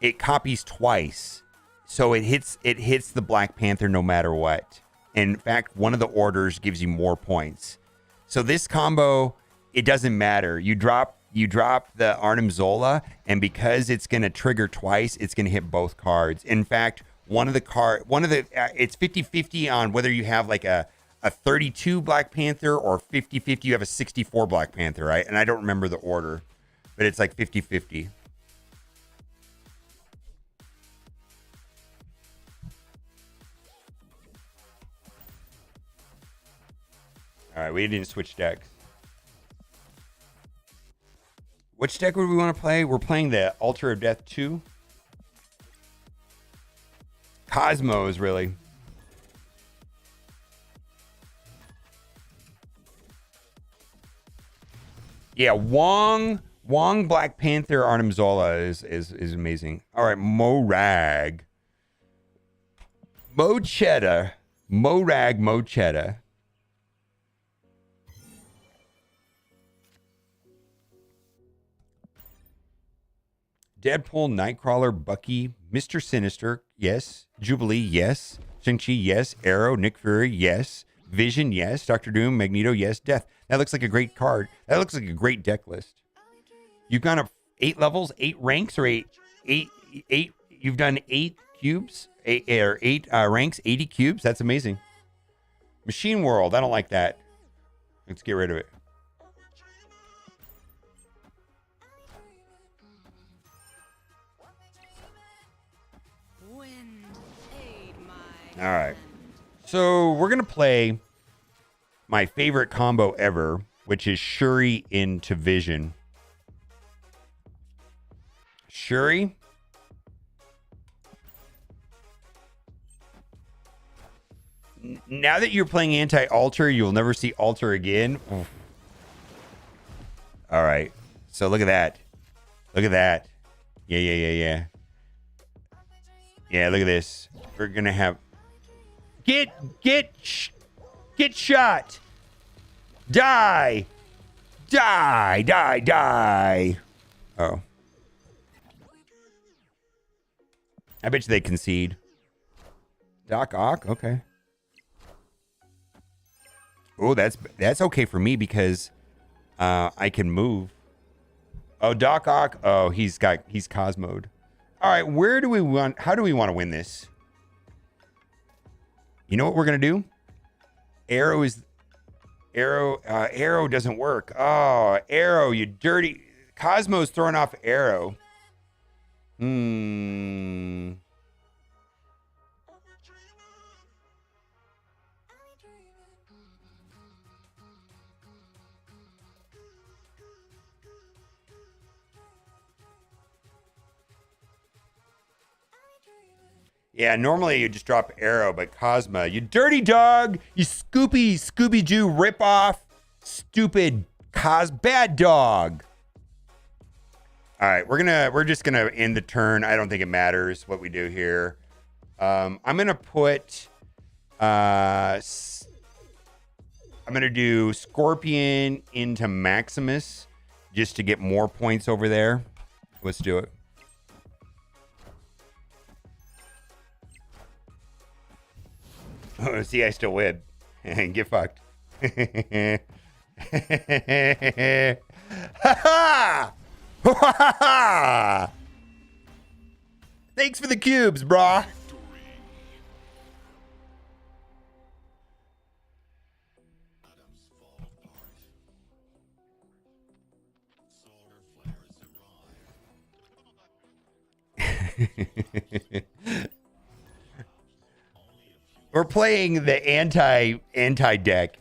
it copies twice. So it hits the Black Panther no matter what. In fact, one of the orders gives you more points. So this combo, it doesn't matter. You drop the Arnim Zola, and because it's going to trigger twice, it's going to hit both cards. In fact, it's 50-50 on whether you have like a 32 Black Panther or 50-50 you have a 64 Black Panther, right? And I don't remember the order, but it's like 50-50. All right, we didn't switch decks. Which deck would we want to play? We're playing the Altar of Death 2. Cosmos, really. Yeah, Wong Black Panther Arnim Zola is amazing. All right, Morag. Mochetta. Morag Mochetta. Deadpool, Nightcrawler, Bucky, Mr. Sinister, yes. Jubilee, yes. Shang-Chi, yes. Arrow, Nick Fury, yes. Vision, yes. Doctor Doom, Magneto, yes. Death. That looks like a great card. That looks like a great deck list. You've gone up 8 levels, 8 ranks, or 8. You've done 8 cubes, 8 ranks, 80 cubes. That's amazing. Machine World. I don't like that. Let's get rid of it. All right. So we're going to play my favorite combo ever, which is Shuri into Vision. Shuri. Now that you're playing anti-alter, you'll never see alter again. Oof. All right. So look at that. Look at that. Yeah. Yeah, look at this. We're going to have... Get shot. Die. Oh. I bet you they concede. Doc Ock, okay. Oh, that's okay for me because I can move. Oh, Doc Ock. Oh, he's Cosmoed. All right, how do we want to win this? You know what we're going to do? Arrow doesn't work. Oh, Arrow, you dirty. Cosmo's throwing off Arrow. Yeah, normally you just drop Arrow, but Cosmo, you dirty dog, you Scooby-Doo ripoff, stupid bad dog. All right, we're just gonna end the turn. I don't think it matters what we do here. I'm gonna put I'm gonna do Scorpion into Maximus just to get more points over there. Let's do it. Oh, see, I still win. Get fucked. Ha ha! Thanks for the cubes, brah. We're playing the anti deck.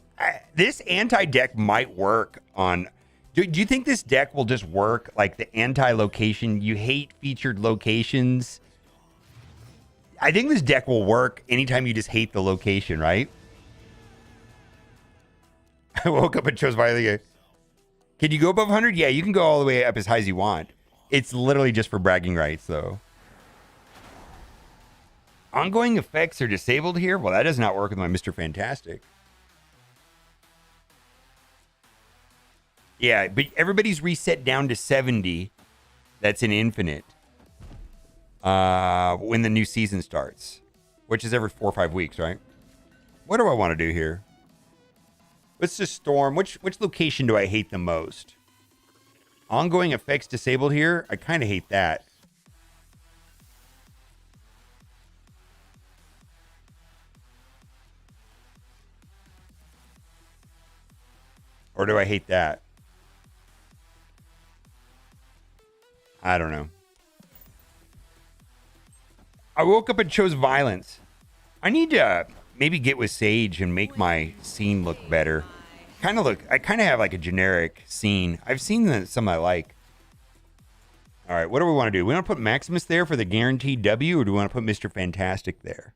This anti deck might work on. Do you think this deck will just work like the anti location? You hate featured locations. I think this deck will work anytime you just hate the location, right? I woke up and chose Violet. Can you go above 100? Yeah, you can go all the way up as high as you want. It's literally just for bragging rights, though. Ongoing effects are disabled here? Well, that does not work with my Mr. Fantastic. Yeah, but everybody's reset down to 70. That's an infinite. When the new season starts. Which is every 4 or 5 weeks, right? What do I want to do here? Let's just storm. Which location do I hate the most? Ongoing effects disabled here? I kind of hate that. Or do I hate that? I don't know. I woke up and chose violence. I need to maybe get with Sage and make my scene look better. I kind of have like a generic scene. I've seen some I like. All right, what do we want to do? We want to put Maximus there for the guaranteed W, or do we want to put Mr. Fantastic there?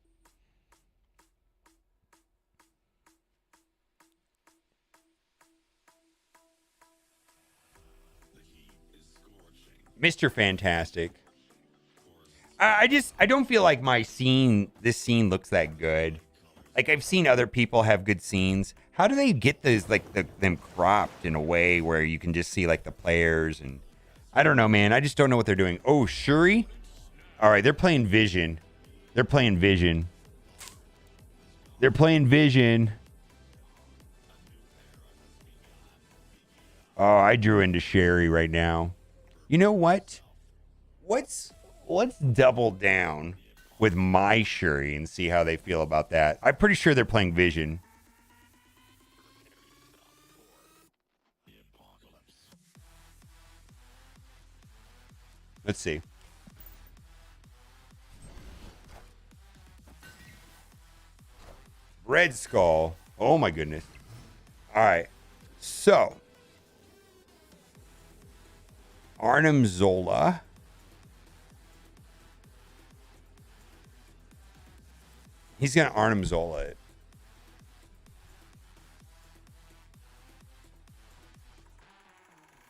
Mr. Fantastic. I don't feel like this scene looks that good. Like, I've seen other people have good scenes. How do they get those, like, them cropped in a way where you can just see, like, the players? And I don't know, man. I just don't know what they're doing. Oh, Shuri? All right, they're playing Vision. They're playing Vision. They're playing Vision. Oh, I drew into Sherry right now. You know what? Let's double down with my Shuri and see how they feel about that. I'm pretty sure they're playing Vision. Let's see. Red Skull. Oh my goodness. All right. So, Arnim Zola. He's going to Arnim Zola it.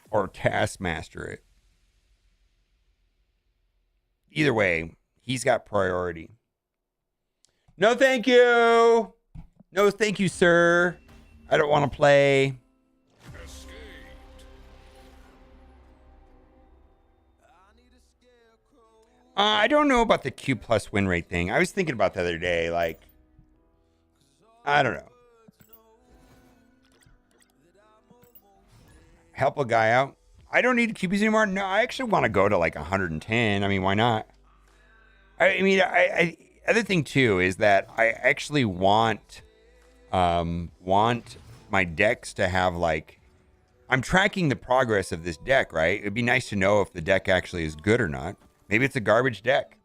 Or Taskmaster it. Either way, he's got priority. No, thank you. No, thank you, sir. I don't want to play. I don't know about the Q plus win rate thing. I was thinking about the other day. Like, I don't know. Help a guy out. I don't need QBs anymore. No, I actually want to go to like 110. I mean, why not? I other thing too is that I actually want my decks to have, like, I'm tracking the progress of this deck, right? It'd be nice to know if the deck actually is good or not. Maybe it's a garbage deck.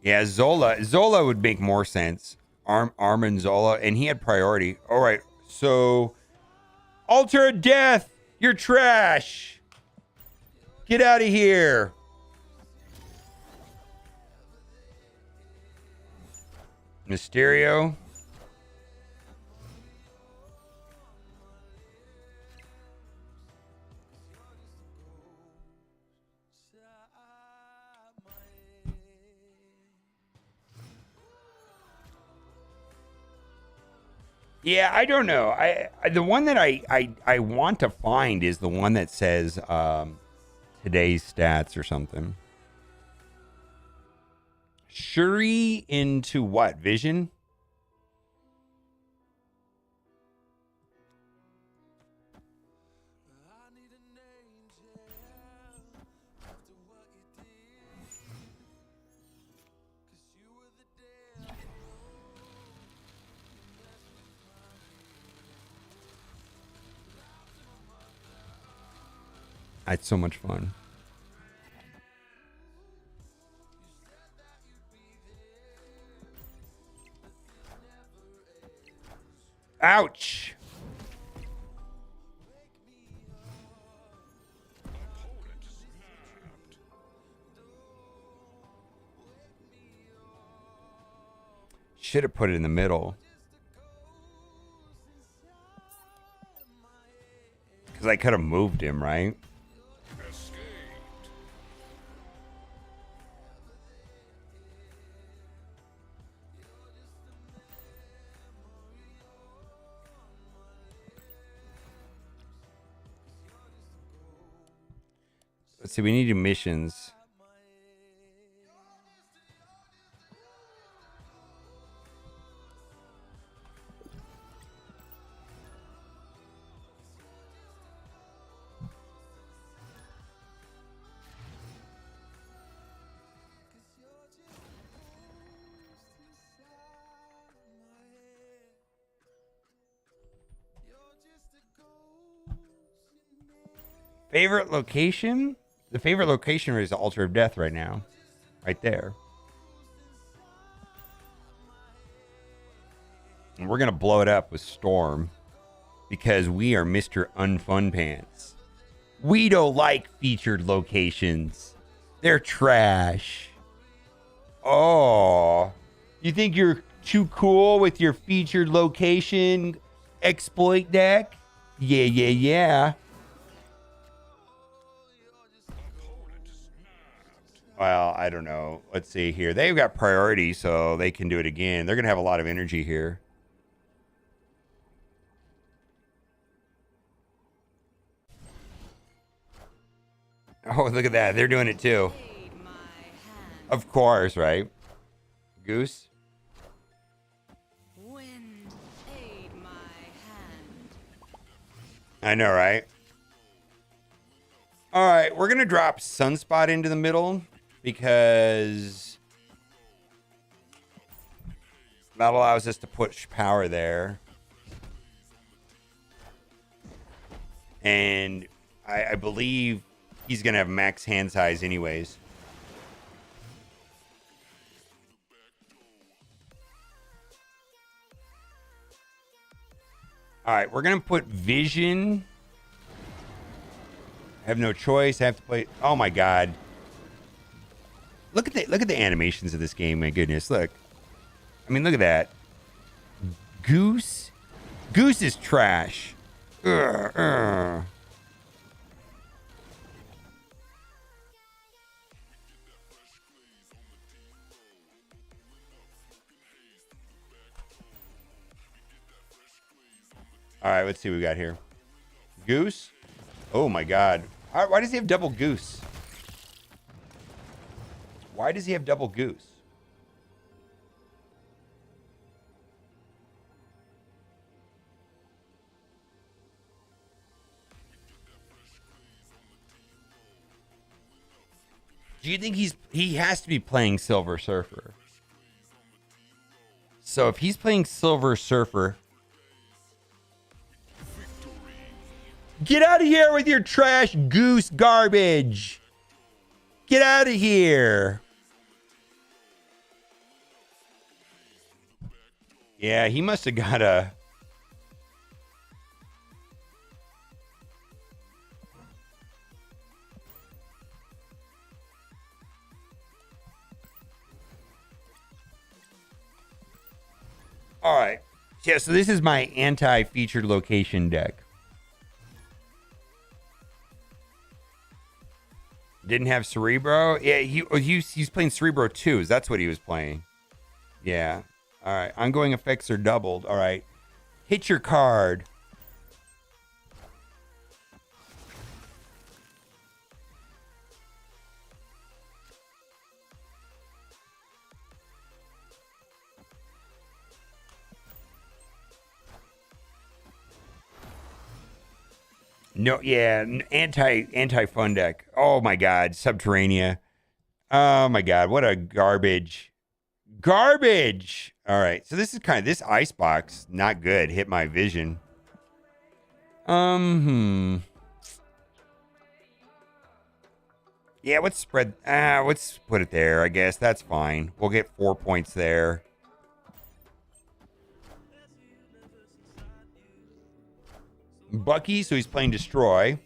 Yeah, Zola would make more sense. Armin Zola, and he had priority. All right, so Altar of Death, you're trash. Get out of here. Mysterio. Yeah, I don't know. The one that I want to find is the one that says today's stats or something. Shuri into what? Vision? It's so much fun. Ouch. Should have put it in the middle. Because I could have moved him, right? Let's see, we need missions. Favorite location? The favorite location is the Altar of Death right now. Right there. And we're going to blow it up with Storm. Because we are Mr. Unfun Pants. We don't like featured locations. They're trash. Oh. You think you're too cool with your featured location exploit deck? Yeah, yeah, yeah. Well, I don't know. Let's see here. They've got priority, so they can do it again. They're going to have a lot of energy here. Oh, look at that. They're doing it too. Of course, right? Goose? I know, right? All right, we're going to drop Sunspot into the middle because that allows us to push power there. And I believe he's going to have max hand size anyways. All right, we're going to put Vision. I have no choice. I have to play. Oh my god. Look at the animations of this game. My goodness, look. I mean, look at that. Goose is trash. All right, let's see what we got here. Goose. Oh my god. Why does he have double goose? Why does he have double goose? Do you think he has to be playing Silver Surfer? So if he's playing Silver Surfer, get out of here with your trash goose garbage. Get out of here. Yeah, he must have got a... All right. Yeah, so this is my anti-featured location deck. Didn't have Cerebro? Yeah, he's playing Cerebro 2s. That's what he was playing. Yeah. All right. Ongoing effects are doubled. All right. Hit your card. No, yeah, anti fun deck. Oh my god, Subterranea. Oh my god, what a garbage. Garbage. All right. So this is kind of this icebox, not good. Hit my vision. Yeah, let's spread let's put it there, I guess. That's fine. We'll get 4 points there. Bucky, so he's playing Destroy.